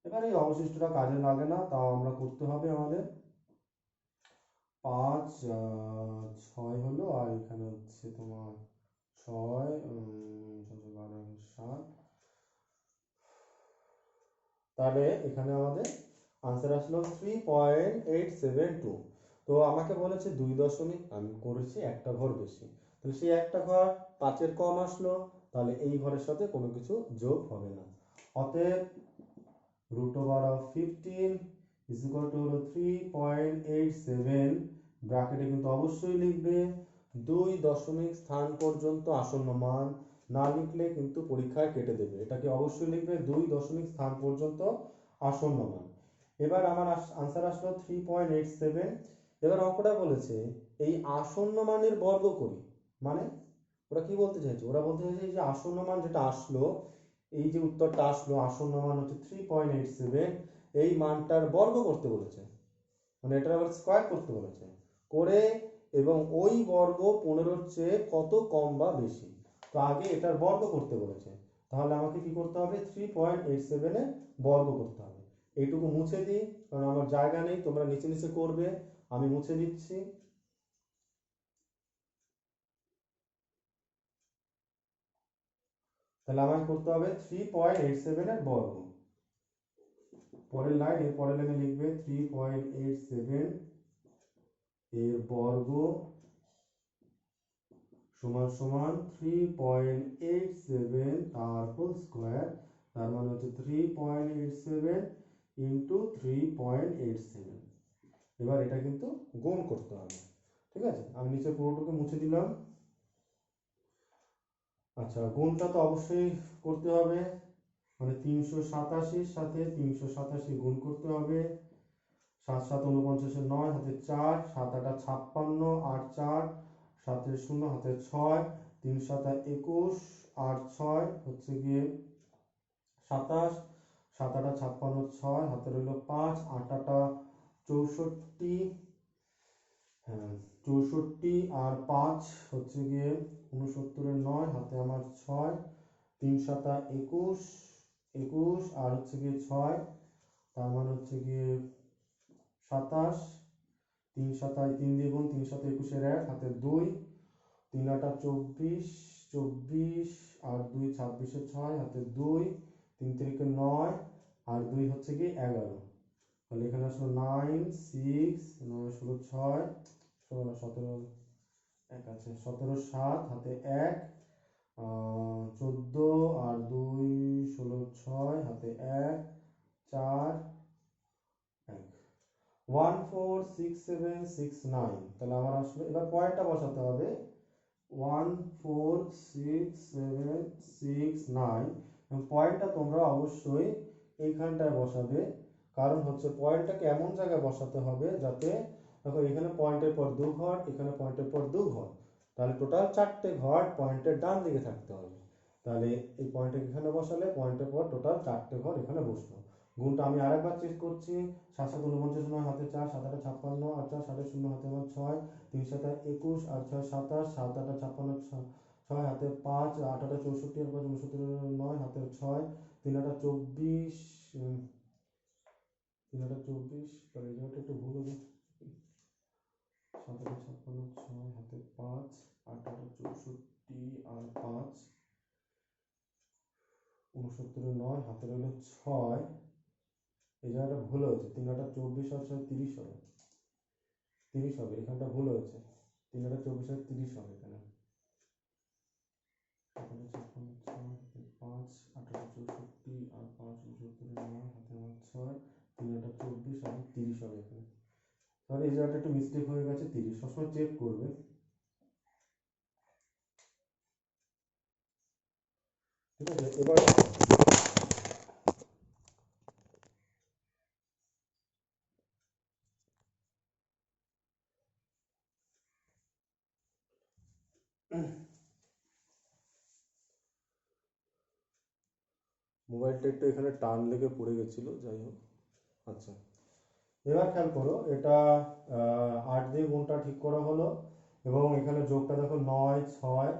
এবার এই অবশিষ্টটা কাজে লাগে না, তাও আমরা করতে হবে আমাদের। 5 6 হলো আর এখানে হচ্ছে তোমার 6 12 7। তাহলে এখানে আমাদের আনসার আসলো 3.872। তো আমাকে বলেছে 2 দশমিক, আমি করেছি একটা ঘর বেশি, তাহলে সেই একটা ঘর 5-এর কম আসলো, তাহলে এই ঘরের সাথে কোনো কিছু যোগ হবে না। অতএব √15 ইজ ইকুয়াল টু হলো 3.87, ব্র্যাকেটে কিন্তু অবশ্যই লিখবে 2 দশমিক স্থান পর্যন্ত আসন্ন মান, না লিখলে কিন্তু পরীক্ষায় কেটে দেবে। এটাকে অবশ্যই লিখবে 2 দশমিক স্থান পর্যন্ত আসন্ন মান। এবার আমার আনসার আসলো 3.87। এবার অঙ্কটা বলেছে এই আসন্ন মানের বর্গ করি, মানে ওরা কি বলতে চাইছে, ওরা বলতে চাইছে যে আসন্ন মান যেটা আসলো, এই যে উত্তরটা আসলো আসন্ন মান হচ্ছে 3.87, এই মানটার বর্গ করতে বলেছে, মানে এটার আবার স্কয়ার করতে বলেছে করে, এবং ওই বর্গ 15-র চেয়ে কত কম বা বেশি। তো আগে এটার বর্গ করতে বলেছে, তাহলে আমাকে কি করতে হবে, 3.87 এর বর্গ করতে হবে। এইটুকু মুছে দিই কারণ আমার জায়গা নেই, তোমরা নিচে নিচে করবে, আমি মুছে দিচ্ছি। তাহলে আমাকে করতে হবে 3.87 এর বর্গ। পরের লাইন, এর পরের লাইনে লিখবে 3.87 এর বর্গ সমান সমান 3.87 তার হোল স্কয়ার, তার মানে হচ্ছে 3.87 ইন্টু 3.87। এবার এটা কিন্তু গুণ করতে হবে, ঠিক আছে। আমি নিচে পুরোটুকু মুছে দিলাম। আচ্ছা, গুণটা তো অবশ্যই করতে হবে, মানে 387 সাথে 387 গুণ করতে হবে। 7 7 49, 9 হাতে 4, 7 8 56, 8 4, 7 0 হাতে 6, 3 7 21, 8 6 হচ্ছে গিয়ে 27, 7 8 56, 6 হাতে রইল 5, 8 8 64, হ্যাঁ 64 আর 5 হচ্ছে গিয়ে 69, 9 হাতে আমার 6, 3 7 21, 21 আর হচ্ছে গিয়ে 6, তার মানে হচ্ছে গিয়ে 27, 3 7 3 দিয়ে গুণ, 3 7 21 এর 1 হাতে 2, 3 8 24, 24 আর 2 26 এর 6 হাতে 2, 3 3 9 আর 2 হচ্ছে কি 11। তাহলে এখানে আসলো 9 6 9 16 6 16 17 1 আছে 17 7 হাতে 1, 14 আর 2 16 6 হাতে 1 4 1 1 4 6 7 6 9। তাহলে আমার আসলে এবার পয়েন্টটা বসাতে হবে 1 4 6 7 6 9, এবং পয়েন্টটা তোমরা অবশ্যই এইখানটায় বসাবে, কারণ হচ্ছে পয়েন্টটাকে এমন জায়গায় বসাতে হবে যাতে, দেখো এখানে পয়েন্টের পর 2 ঘর, এখানে পয়েন্টের পর 2 ঘর, তাহলে টোটাল 4টে ঘর পয়েন্টের ডান দিকে থাকতে হবে। তাহলে এই পয়েন্টটা এখানে বসালে পয়েন্টের পর টোটাল 4টে ঘর এখানে বসলো। গুণটা আমি আরেকবার চেক করছি, 7 7 49, 9 হাতে 4, 7 8 56, 8 4 7 0 হাতে 6, 3 7 21 আর 6 27, 7 8 56, 6 হাতে 5, 8 8 64 আর 5 69, 9 হাতে 6, 3 8 24, 3 8 24, তাহলে এই জায়গাটা একটু ভুল হবে, 7 8 56, 6 হাতে 5, 8 8 64 আর 5 69, 9 হাতে রইল 6, এই জায়গাটা ভুল হয়েছে, 3 8 24 আর 6 30 হবে, 30 হবে, এখানটা ভুল হয়েছে, 3 8 24 আর 30 হবে এখানে, 7 8 56, 6 হাতে 5, 8 8 64 আর 5 69, 9 হাতে আমার 6, 3 8 24 আর 30 হবে এখানে। তাহলে এই জায়গাটা একটু মিস্টেক হয়ে গেছে, 30 সবসময় চেক করবে। ঠিক আছে, এবার মোবাইলটা একটু এখানে টান লেগে পড়ে গেছিল, যাই হোক। আচ্ছা, এবার খেয়াল করো, এটা 8 দিয়ে গুণটা ঠিক করা হলো, এবং এখানে যোগটা দেখো 9 6,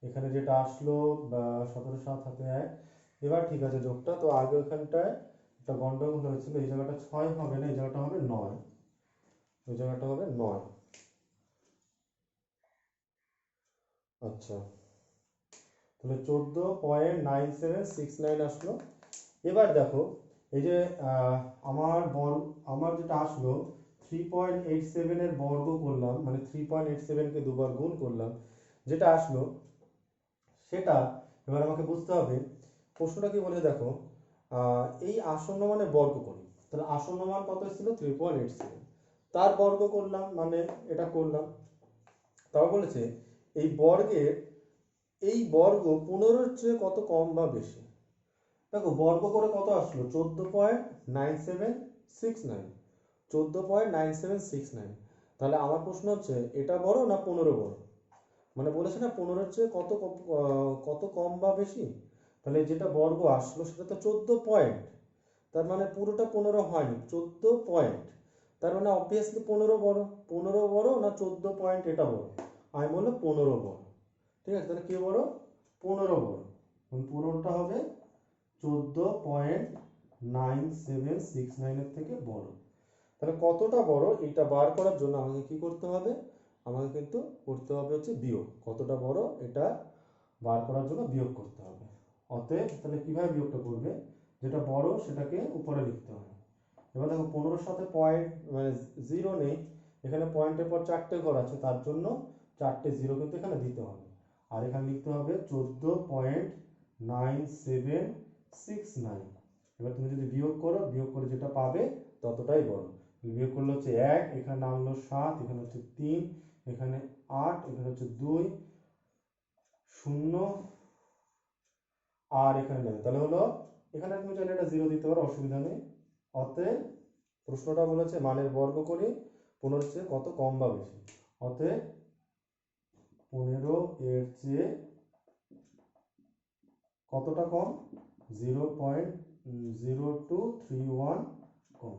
এখানে যেটা আসলো 17 7 হাতে 1। এবার ঠিক আছে যোগটা, তো আগে ওখানটায় একটা গন্ডগোল হয়েছিল, এই জায়গাটা 6 হবে না, এই জায়গাটা হবে 9, ওই জায়গাটা হবে 9। আচ্ছা, তাহলে 14.9769 আসলো। এবার দেখো এই যে আমার যেটা আসলো 3.87 এর বর্গ করলাম, মানে 3.87 কে দুবার গুণ করলাম, যেটা আসলো সেটা এবার আমাকে বুঝতে হবে প্রশ্নটা কি বলে দেখো, এই আসন্ন মানে বর্গ করি, তাহলে আসন্ন মান কত ছিল 3.87, তার বর্গ করলাম মানে এটা করলাম। তাও বলেছে এই বর্গের এই বর্গ 15-র চেয়ে কত কম বা বেশি। দেখো বর্গ করে কত আসলো 14.9769, 14.9769। তাহলে আমার প্রশ্ন হচ্ছে এটা বড় না 15 বড়, মানে বলেছে না 15-র চেয়ে কত কম বা বেশি। তাহলে যেটা বর্গ আসলো সেটা তো 14 পয়েন্ট, তার মানে পুরোটা 15 হয়নি, 14 পয়েন্ট। তার মানে অবভিয়াসলি 15 বড়। 15 বড় না 14 পয়েন্ট এটা বড়? আমি বললাম 15 বড়। ঠিক আছে, তাহলে কি বড়? 15 বড়। পূরণটা হবে 14.9769 এর থেকে বড়। তাহলে কতটা বড় এটা বার করার জন্য আমাকে কি করতে হবে? আমাকে কিন্তু করতে হবে হচ্ছে বিয়োগ। কতটা বড় এটা বার করার জন্য বিয়োগ করতে হবে। অতএব তাহলে কিভাবে বিয়োগটা করবে? যেটা বড় সেটাকে উপরে লিখতে হবে। এবার দেখো 15-র সাথে পয়েন্ট মানে জিরো নেই, এখানে পয়েন্টের পর 4টে ঘর আছে, তার জন্য 4টে জিরো কিন্তু এখানে দিতে হবে। আর এখানে লিখতে হবে 14.9769। এবার তুমি যদি বিয়োগ করো, বিয়োগ করে যেটা পাবে ততটাই বড়। বিয়োগ করলে হচ্ছে 1, এখানে নামলো 7, এখানে হচ্ছে 3, এখানে 8, এখানে হচ্ছে 2, 0 আর এখানে নেবে, তাহলে হলো এখানে তুমি চাইলে এটা 0 দিতে পারো, অসুবিধা নেই। অতএব প্রশ্নটা বলেছে মানের বর্গ করে 15-র চেয়ে কত কম বা বেশি। অতএব 15 এর চেয়ে কতটা কম? 0.0231 কম।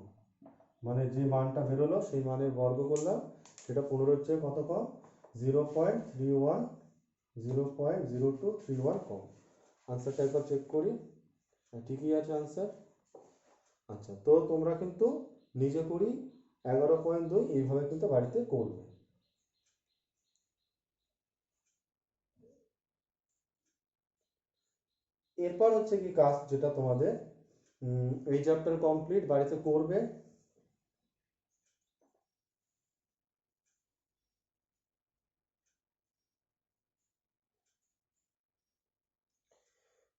মানে যে মানটা বেরোলো সেই মানের বর্গ করলাম, সেটা 15-র চেয়ে কত কম? 0.0231 কম। আনসারটা একবার চেক করি। ঠিকই আছে আনসার। আচ্ছা, তো তোমরা কিন্তু নিজে করি 11.2 এইভাবে কিন্তু বাড়িতে করবে। এরপর হচ্ছে কি কাজ যেটা তোমাদের এই চ্যাপ্টার কমপ্লিট বাড়িতে করবে।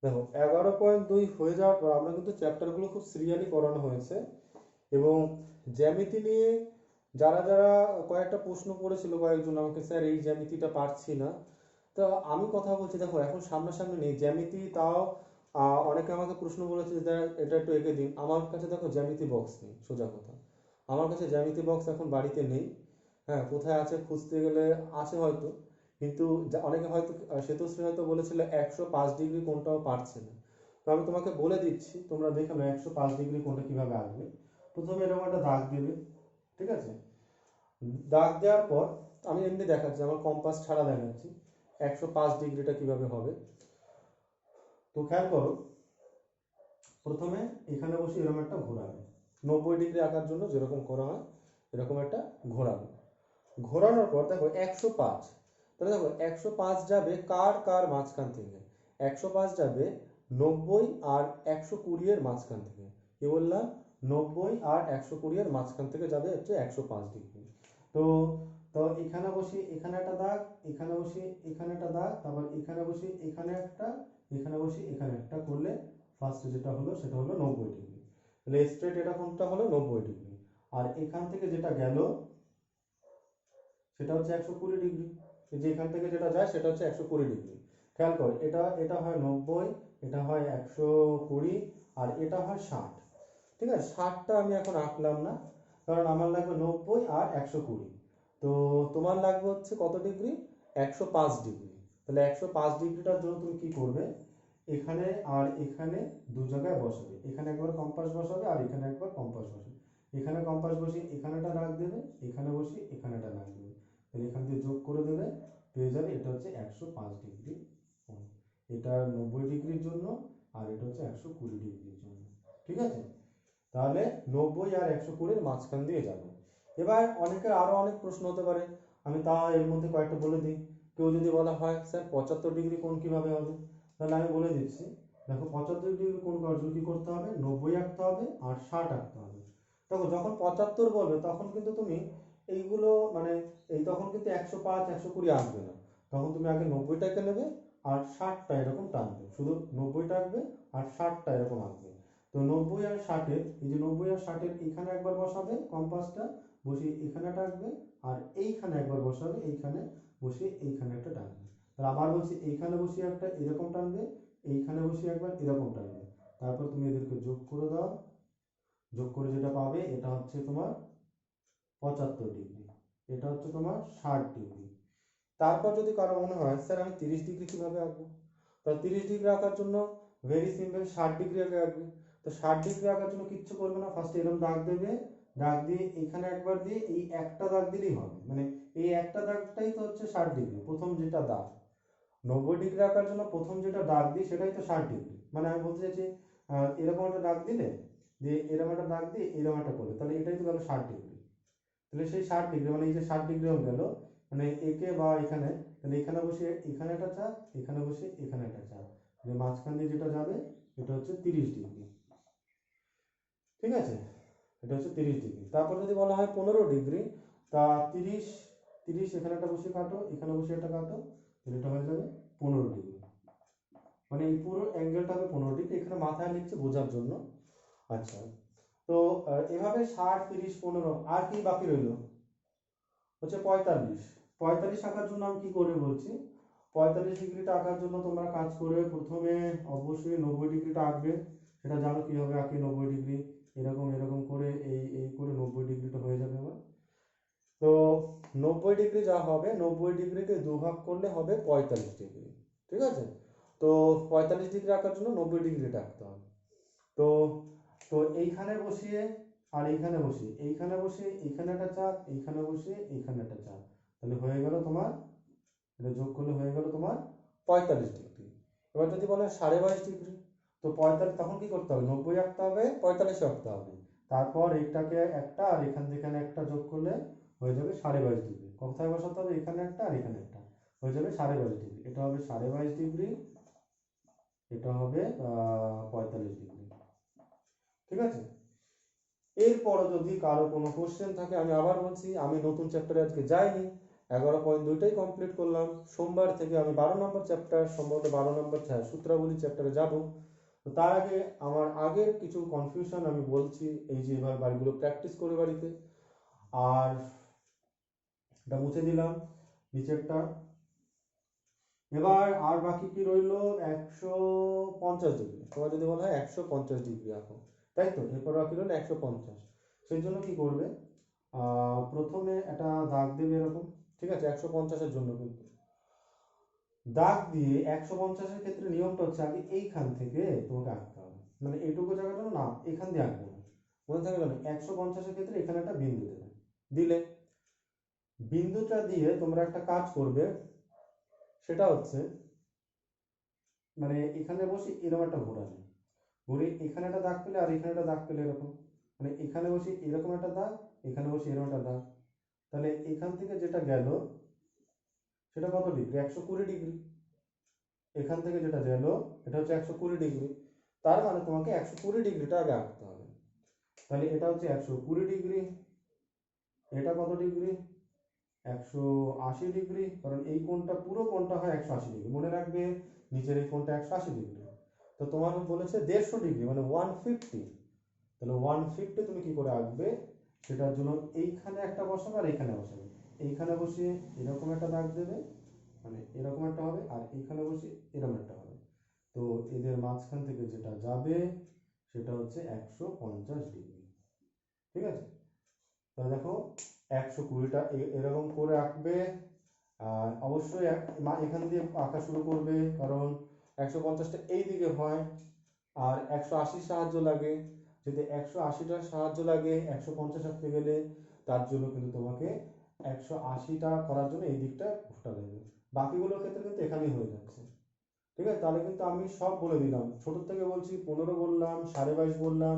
দেখো 11.2 হয়ে যাওয়ার পর আমরা কিন্তু চ্যাপ্টারগুলো খুব সিরিয়ালি করানো হয়েছে, এবং জ্যামিতি নিয়ে যারা যারা কয়েকটা প্রশ্ন করেছিল কয়েকজন আমাকে, স্যার এই জ্যামিতিটা পারছি না। তো আমি কথা বলছি, দেখো এখন সামনাসামনি নেই জ্যামিতি, তাও অনেকে আমাকে প্রশ্ন বলেছে যে স্যার এটা একটু এঁকে দিন। আমার কাছে দেখো জ্যামিতি বক্স নেই, সোজা কথা। আমার কাছে জ্যামিতি বক্স এখন বাড়িতে নেই। হ্যাঁ, কোথায় আছে খুঁজতে গেলে আছে হয়তো, কিন্তু অনেকে হয়তো শ্বেতশ্রী হয়তো বলেছিল 105 ডিগ্রি কোনটাও পারছে না। তো আমি তোমাকে বলে দিচ্ছি, তোমরা দেখে নাও 105 ডিগ্রি কোনটা কিভাবে আসবে। প্রথমে এরকম একটা দাগ দেবে, ঠিক আছে? দাগ দেওয়ার পর আমি এমনি দেখাচ্ছি, আমার কম্পাস ছাড়া দেখাচ্ছি 105 ডিগ্রিটা কিভাবে হবে। তো খেয়াল করো, প্রথমে এখানে বসে এরকম একটা ঘোরাবে, 90 ডিগ্রি আঁকার জন্য যেরকম করা হয় এরকম একটা ঘোরাবে। ঘোরানোর পর দেখো 105, তাহলে দেখো 105 যাবে কার কার মাঝখান থেকে? 105 যাবে 90 আর 120 এর মাঝখান থেকে। কি বললাম? 90 আর 120 এর মাঝখান থেকে যাবে হচ্ছে 105 ডিগ্রি। তো তো এখানে বসে এখানে একটা দাগ, এখানে বসে এখানে একটা দাগ, তারপর এখানে বসে এখানে একটা, এখানে বসে এখানে একটা করলে ফার্স্ট যেটা হলো সেটা হলো 90 ডিগ্রি। তাহলে স্ট্রেট এটা কোনটা হলো 90 ডিগ্রি। আর এখান থেকে যেটা গেল সেটা হচ্ছে 120 ডিগ্রি। যে এখান থেকে যেটা যায় সেটা হচ্ছে 120 ডিগ্রি। খেয়াল করো, এটা এটা হয় 90, এটা হয় 120, আর এটা হয় 60। ঠিক আছে, 60টা আমি এখন আঁকলাম না, কারণ আমার লাগবে 90 আর 120। তো তোমার লাগবে হচ্ছে কত ডিগ্রি? 105 ডিগ্রি। তাহলে 105 ডিগ্রিটার জন্য তুমি কি করবে? এখানে আর এখানে দু জায়গায় বসাবে, এখানে একবার কম্পাস বসাবে আর এখানে একবার কম্পাস বসাবে। এখানে কম্পাস বসিয়ে এখানেটা রাখ দেবে, এখানে বসিয়ে এখানেটা রাখ দেবে। তাহলে এখান দিয়ে যোগ করে দেবে, পেয়ে যাবে এটা হচ্ছে 105 ডিগ্রি কোণ। এটা 90 ডিগ্রির জন্য, আর এটা হচ্ছে 120 ডিগ্রির জন্য। ঠিক আছে, তাহলে 90 আর 120-এর মাঝখান দিয়ে যাবে। এবার অনেকের আরো অনেক প্রশ্ন হতে পারে, আমি তা এর মধ্যে কয়েকটা বলে দিই। কেউ যদি বলা হয় স্যার 75 ডিগ্রি কোণ কিভাবে হবে, তাহলে আমি বলে দিচ্ছি। দেখো 75 ডিগ্রি কোণ করার জন্য কি করতে হবে? 90 আঁকতে হবে আর 60 আঁকতে হবে। দেখো যখন 75 বলবে তখন কিন্তু তুমি এইগুলো মানে এই তখন কিন্তু 105 120 আসবে না, তখন তুমি আগে 90টাকে নেবে আর 60টা এরকম টানবে, শুধু 90টা আঁকবে আর 60টা এরকম আঁকবে। তো 90 আর 60-এর, এই যে 90 আর 60-এর এখানে একবার বসাবে কম্পাসটা, বসিয়ে এখানে টানবে, আর এইখানে একবার বসাবে, এইখানে বসিয়ে এইখানে একটা টানবে। তাহলে আবার বলছি, এইখানে বসিয়ে একটা এরকম টানবে, এইখানে বসিয়ে একবার এরকম টানবে, তারপর তুমি এদেরকে যোগ করে দাও, যোগ করে যেটা পাবে এটা হচ্ছে তোমার 75 ডিগ্রি, এটা হচ্ছে তোমার 60 ডিগ্রি। তারপর যদি কারো মনে হয় স্যার আমি 30 ডিগ্রি কিভাবে আঁকবো, তাহলে 30 ডিগ্রি আঁকার জন্য ভেরি সিম্পল, 60 ডিগ্রি আগে আঁকবে। তো 60 ডিগ্রি আঁকার জন্য কিচ্ছু করবে না, ফার্স্টে এরকম দাগ দেবে, দাগ দিয়ে এখানে একবার দিয়ে এই একটা দাগ দিলেই হবে, মানে এই একটা দাগটাই তো হচ্ছে 60 ডিগ্রি, প্রথম যেটা দাগ। 90 ডিগ্রি আঁকার জন্য প্রথম যেটা দাগ দিই সেটাই তো 60 ডিগ্রি, মানে আমি বলতে চাইছি এরকম একটা দাগ দিলে, দিয়ে এরকম একটা দাগ দিয়ে এরকম একটা করবে, তাহলে এটাই তো গেল 60 ডিগ্রি। তাহলে সেই 60 ডিগ্রি মানে এই যে 60 ডিগ্রি গেল, মানে একে বা এখানে, তাহলে এখানে বসে এখানে একটা চাপ, এখানে বসে এখানে একটা চাপ, যে মাঝখান দিয়ে যেটা যাবে এটা হচ্ছে 30 ডিগ্রি। ঠিক আছে, এটা হচ্ছে 30 ডিগ্রি। তারপর যদি বলা হয় 15 ডিগ্রি, তা 30 30 এখানে একটা বসে কাটো, এখানে বসে একটা কাটো, তাহলে এটা হয়ে যাবে 15 ডিগ্রি। মানে এই পুরো অ্যাঙ্গেলটা হবে 15 ডিগ্রি, এখানে মাথায় লিখছে বোঝার জন্য। আচ্ছা, তো এভাবে 60 30 15, আর কি বাকি রইলো হচ্ছে 45। 45 আঁকার জন্য আমি কি করে বলছি, 45 ডিগ্রিটা আঁকার জন্য তোমরা কাজ করে প্রথমে অবশ্যই 90 ডিগ্রিটা আঁকবে, সেটা জানো কিভাবে আঁকে 90 ডিগ্রি, এরকম এরকম করে এই এই করে 90 ডিগ্রিটা হয়ে যাবে আমার। তো 90 ডিগ্রি যা হবে, 90 ডিগ্রিকে দুভাগ করলে হবে 45 ডিগ্রি। ঠিক আছে, তো 45 ডিগ্রি আঁকার জন্য 90 ডিগ্রিটা আঁকতে হবে। তো তো এইখানে বসিয়ে আর এইখানে বসিয়ে, এইখানে বসে এইখানে একটা চাপ, এইখানে বসে এইখানে একটা চাপ, তাহলে হয়ে গেল তোমার, এটা যোগ করলে হয়ে গেল তোমার 45 ডিগ্রি। এবার যদি বলে 22.5 ডিগ্রি, তো 45 তখন কি করতে হবে, 90 আঁকতে হবে, 45 আঁকতে হবে, তারপর এইটাকে একটা আর এখান থেকে একটা যোগ করলে হয়ে যাবে 22.5 ডিগ্রি। কোথায় বসাতে হবে, এখানে একটা আর এখানে একটা, হয়ে যাবে 22.5 ডিগ্রি। এটা হবে 22.5 ডিগ্রি, এটা হবে 45 ডিগ্রি। ঠিক আছে, এরপর যদি কারো কোনো কোশ্চেন থাকে, আমি আবার বলছি আমি নতুন চ্যাপ্টারে আজকে যাইনি, 11.2টাই কমপ্লিট করলাম। সোমবার থেকে আমি 12 নম্বর চ্যাপ্টার, সম্ভবত 12 নম্বর সূত্রাবলী চ্যাপ্টারে যাব। তো তার আগে আমার আগের কিছু কনফিউশন আমি বলছি, এই যে এবার বাড়িগুলো প্র্যাকটিস করে বাড়িতে, আর এটা মুছে দিলাম নিচেরটা। এবার আর বাকি কি রইলো, 150 ডিগ্রি। তোমার যদি বলা হয় 150 ডিগ্রি আঁকো, তাই তো, এরপর বাকি রইলো 150। সেই জন্য কি করবে, প্রথমে একটা দাগ দেবে এরকম, ঠিক আছে, 150-এর জন্য কিন্তু দাগ দিয়ে 150-এর ক্ষেত্রে নিয়মটা হচ্ছে আগে এইখান থেকে তোমাকে আঁকতে হবে, মানে এইটুকু জায়গাটা না এখান দিয়ে আঁকবে না, মনে থাকে না, 150-এর ক্ষেত্রে এখানে একটা বিন্দু দেবে, দিলে বিন্দুটা দিয়ে তোমরা একটা কাজ করবে, সেটা হচ্ছে মানে এখানে বসে এরকম একটা ঘোরাবে, ঘুরে এখানে একটা দাগ পেলে আর এখানে একটা দাগ পেলে এরকম, মানে এখানে বসে এরকম একটা দাগ, এখানে বসে এরকম একটা দাগ, তাহলে এখান থেকে যেটা গেল সেটা কত ডিগ্রি, 120 ডিগ্রি। এখান থেকে যেটা গেল এটা হচ্ছে 120 ডিগ্রি, তার মানে তোমাকে 120 ডিগ্রিটা আগে আঁকতে হবে। তাহলে এটা হচ্ছে 120 ডিগ্রি, এটা কত ডিগ্রি, 180 ডিগ্রি, কারণ এই কোণটা পুরো কোণটা হয় 180 ডিগ্রি, মনে রাখবে নিচের এই কোণটা 180 ডিগ্রি। তো তোমার বলেছে 150 ডিগ্রি মানে 150, তাহলে 150 তুমি কি করে আঁকবে, সেটার জন্য এইখানে একটা বসাবে আর এইখানে বসাবে, এইখানে বসিয়ে এরকম একটা দাগ দেবে, মানে এরকম একটা হবে, আর এইখানে বসে এরকম একটা হবে, তো এদের মাঝখান থেকে যেটা যাবে সেটা হচ্ছে 150 ডিগ্রি। ঠিক আছে, তাহলে দেখো 120টা এরকম করে আঁকবে, আর অবশ্যই এখান দিয়ে আঁকা শুরু করবে, কারণ 150টা এই দিকে হয়, আর 180 সাহায্য লাগে, যদি 180টার সাহায্য লাগে 150 আঁকতে গেলে, তার জন্য কিন্তু তোমাকে 180টা করার জন্য এই দিকটা ঘোটা লাগবে, বাকিগুলোর ক্ষেত্রে কিন্তু এখানেই হয়ে যাচ্ছে। ঠিক আছে, তাহলে কিন্তু আমি সব বলে দিলাম, ছোট থেকে বলছি 15 বললাম, 22.5 বললাম,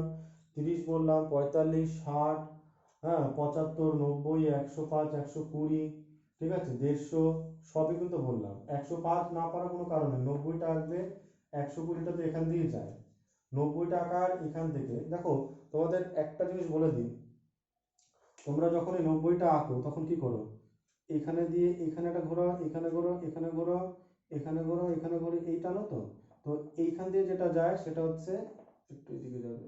30 বললাম, 45 60, হ্যাঁ 75 90 105 120, ঠিক আছে 150, সবই কিন্তু বললাম। 105 না পারার কোনো কারণ নেই, 90টা আসবে, 120টা তো এখান দিয়ে যায়, 90 টাকার এখান থেকে দেখো। তোমাদের একটা জিনিস বলে দিই, তোমরা যখন এই 90টা আঁকো তখন কি করো, এখানে দিয়ে এখানে একটা ঘোরাও, এখানে ঘোরাও, এখানে ঘোরাও, এখানে ঘোরাও, এখানে ঘোরে, এই টানো তো। তো এইখান দিয়ে যেটা যায় সেটা হচ্ছে, একটু এদিকে যাবে,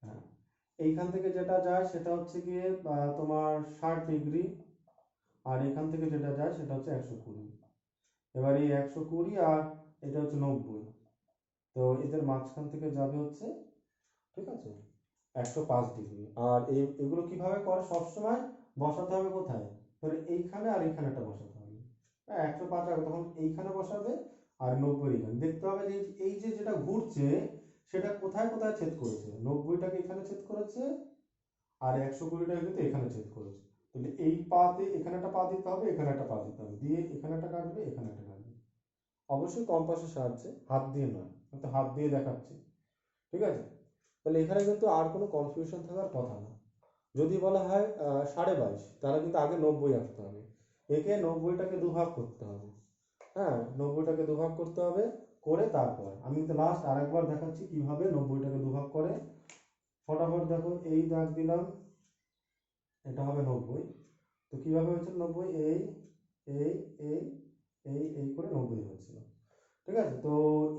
হ্যাঁ, এইখান থেকে যেটা যায় সেটা হচ্ছে গিয়ে তোমার 60 ডিগ্রি, আর এখান থেকে যেটা যায় সেটা হচ্ছে 120। এবার এই 120 আর এটা হচ্ছে 90, তো এদের মাঝখান থেকে যাবে হচ্ছে, ঠিক আছে, 105 ডিগ্রি। আর এগুলো কিভাবে করে সবসময় বসাতে হবে কোথায়, ধরে এইখানে আর এইখানে একটা বসাতে হবে। হ্যাঁ, 105 আগে তখন এইখানে বসাবে, আর 90 এখানে দেখতে হবে যে এই যে যেটা ঘুরছে সেটা কোথায় কোথায় ছেদ করেছে। 90টাকে এখানে ছেদ করেছে, আর 120টাকে কিন্তু এখানে ছেদ করেছে। তাহলে এই পাতে এখানে একটা পা দিতে হবে, এখানে একটা পা দিতে হবে, দিয়ে এখানে একটা কাটবে, এখানে একটা কাটবে। অবশ্যই কম্পাসের সাহায্যে, হাত দিয়ে নয়, আমি তো হাত দিয়ে দেখাচ্ছি, ঠিক আছে। তাহলে এখানে কিন্তু আর কোনো কনফিউশন থাকার কথা না। যদি বলা হয় 22.5, তাহলে কিন্তু আগে 90 আসতে হবে, একে 90টাকে দুভাগ করতে হবে। হ্যাঁ, 90টাকে দুভাগ করতে হবে, করে তারপর আমি তো লাস্ট আরেকবার দেখাচ্ছি কিভাবে 90টাকে দুভাগ করে। ফটাফট দেখো, এই দাগ দিলাম, এটা হবে 90। তো কিভাবে হয়েছিল 90, এই এই এই এই এই করে 90 হয়েছিল, ঠিক আছে। তো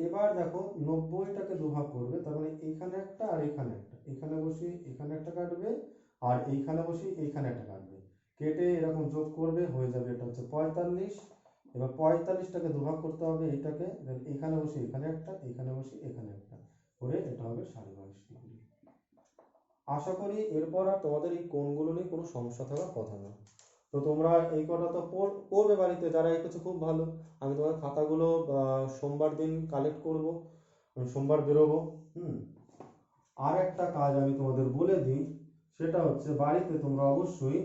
এবার দেখো 90টাকে দুভাগ করবে, তার মানে এইখানে একটা আর এইখানে একটা, এখানে বসি এখানে একটা কাটবে, আর এইখানে বসি এইখানে একটা কাটবে, কেটে এরকম যোগ করবে, হয়ে যাবে এটা হচ্ছে 45। এবার 45টাকে দুভাগ করতে হবে এইটাকে, এখানে বসি এখানে একটা, এখানে বসি এখানে একটা, করে এটা হবে 22.5 ডিগ্রি। আশা করি এরপর আর তোমাদের এই কোণগুলো নিয়ে কোনো সমস্যা থাকার কথা না। তো তোমরা এই কটা তো পড়বে বাড়িতে, যারা এই কিছু খুব ভালো। আমি তোমার খাতাগুলো সোমবার দিন কালেক্ট করব, আমি সোমবার বেরোবো। হুম, আর একটা কাজ আমি তোমাদের বলে দিই, সেটা হচ্ছে বাড়িতে তোমরা অবশ্যই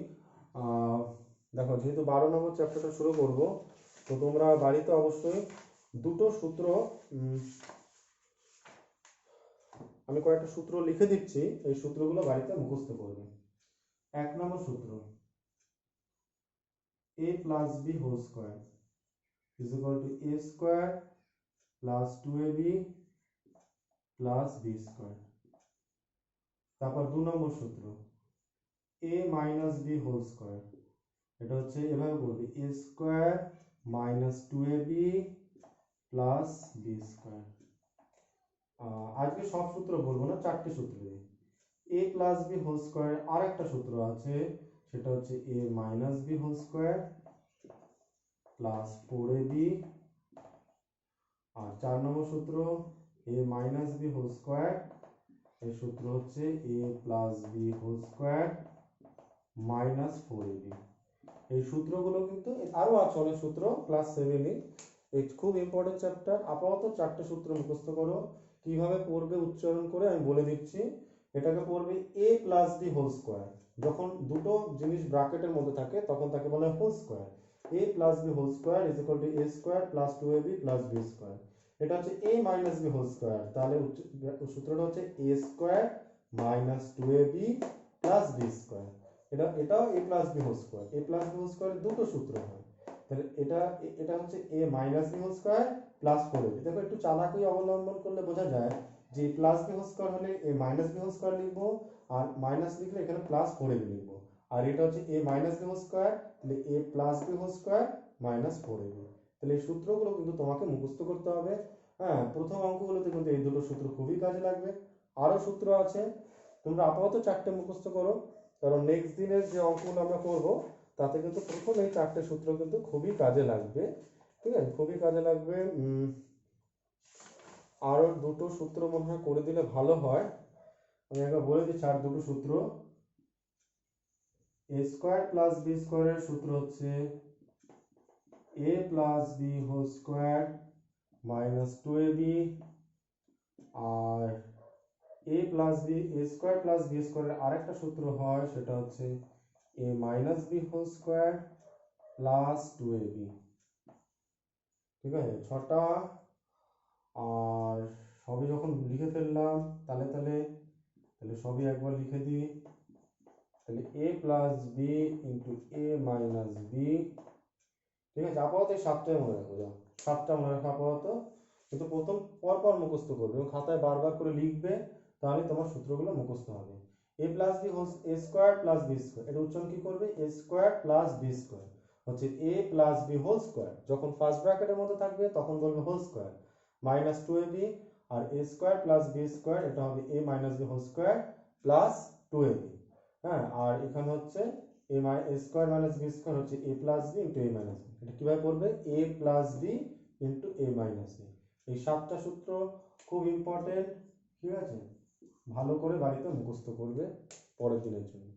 দেখো, যেহেতু 12 নম্বর চ্যাপ্টারটা শুরু করব, তো তোমরা বাড়িতে অবশ্যই দুটো সূত্র, আমি কয়েকটা সূত্র লিখে দিচ্ছি, এই সূত্রগুলো বাড়িতে মুখস্থ করবে। 1 নম্বর সূত্র, a plus b whole square is equal to a square plus 2ab plus b square। তারপর 2 নম্বর সূত্র, a minus b whole square, এটা হচ্ছে এভাবে করবে, a square minus 2ab plus b square। আজকে সব সূত্র বলবো না, 4টে সূত্র দিই। a plus b whole square আর একটা সূত্র আছে, সেটা হচ্ছে a minus b whole square plus 4ab। আর 4 নম্বর সূত্র, a minus b whole square, এর সূত্র হচ্ছে a plus b whole square minus 4ab। এই সূত্রগুলো কিন্তু আরো আছে অনেক সূত্র, ক্লাস 7-এ, এই খুব ইম্পর্টেন্ট চ্যাপ্টার। আপাতত 4টে সূত্র মুখস্থ করো, কিভাবে পড়বে উচ্চারণ করে আমি বলে দিচ্ছি। এটাকে পড়বে a plus b whole square, যখন দুটো জিনিস ব্র্যাকেটের মধ্যে থাকে তখন তাকে বলা হয় whole square. a plus b whole square is equal to a square plus 2ab plus b square। এটা হচ্ছে a minus b whole square, তাহলে সূত্রটা হচ্ছে a square minus 2ab plus b square। এটাও a plus b whole square, a plus b whole square এর দুটো সূত্র হয়। তাহলে এটা হচ্ছে a minus b whole square plus 4ab। দেখো একটু চালাকি অবলম্বন করলে বোঝা যায় যে প্লাস b whole square হলে a minus b whole square লিখবো, আর মাইনাস লিখলে এখানে প্লাস 4ab লিখবো। আর এটা হচ্ছে a minus b whole square, তাহলে a plus b whole square minus 4ab। তাহলে এই সূত্রগুলো কিন্তু তোমাকে মুখস্থ করতে হবে। হ্যাঁ, প্রথম অঙ্কগুলোতে কিন্তু এই দুটো সূত্র খুবই কাজে লাগবে। আরো সূত্র আছে, তোমরা আপাতত 4টে মুখস্থ করো, কারণ নেক্সট দিনের যে অঙ্কগুলো আমরা করবো তাতে কিন্তু প্রথম এই 4টে সূত্র কিন্তু খুবই কাজে লাগবে, ঠিক আছে, খুবই কাজে লাগবে। আরো দুটো সূত্র মনে হয় করে দিলে ভালো হয়, আমি একবার বলে দিচ্ছি। আর দুটো সূত্র, a স্কয়ার প্লাস b স্কয়ারের সূত্র হচ্ছে a plus b whole square minus 2ab, আর a plus b, a square plus b স্কয়ারের আরেকটা সূত্র হয়, সেটা হচ্ছে a minus b whole square plus 2ab। ঠিক আছে, 6টা। আর সবই যখন লিখে ফেললাম, তাহলে তাহলে তাহলে সবই একবার লিখে দিই। তাহলে a plus b into a minus b, ঠিক আছে। আপাতত এই 7টাই মনে রাখো, যাও 7টা মনে রাখো আপাতত, কিন্তু প্রথম পরপর মুখস্থ করবে এবং খাতায় বারবার করে লিখবে, তাহলে তোমার সূত্রগুলো মুখস্থ হবে। A plus B whole A square plus B square, এটা উচ্চারণ কি করবে A square plus B square হচ্ছে A plus B whole square, যখন ফার্স্ট ব্র্যাকেটের মধ্যে থাকবে তখন বলবে whole square minus two A B, আর A square plus B square এটা হবে A minus B whole square plus two A B. হ্যাঁ, আর এখানে হচ্ছে A square minus B square হচ্ছে A plus B into A minus B, এটা কিভাবে পড়বে এ প্লাস বি ইন্টু এ মাইনাস বি। এই 7টা সূত্র খুব ইম্পর্টেন্ট, ঠিক আছে, ভালো করে বাড়িতে মুখস্থ করবে পরের দিনের জন্য।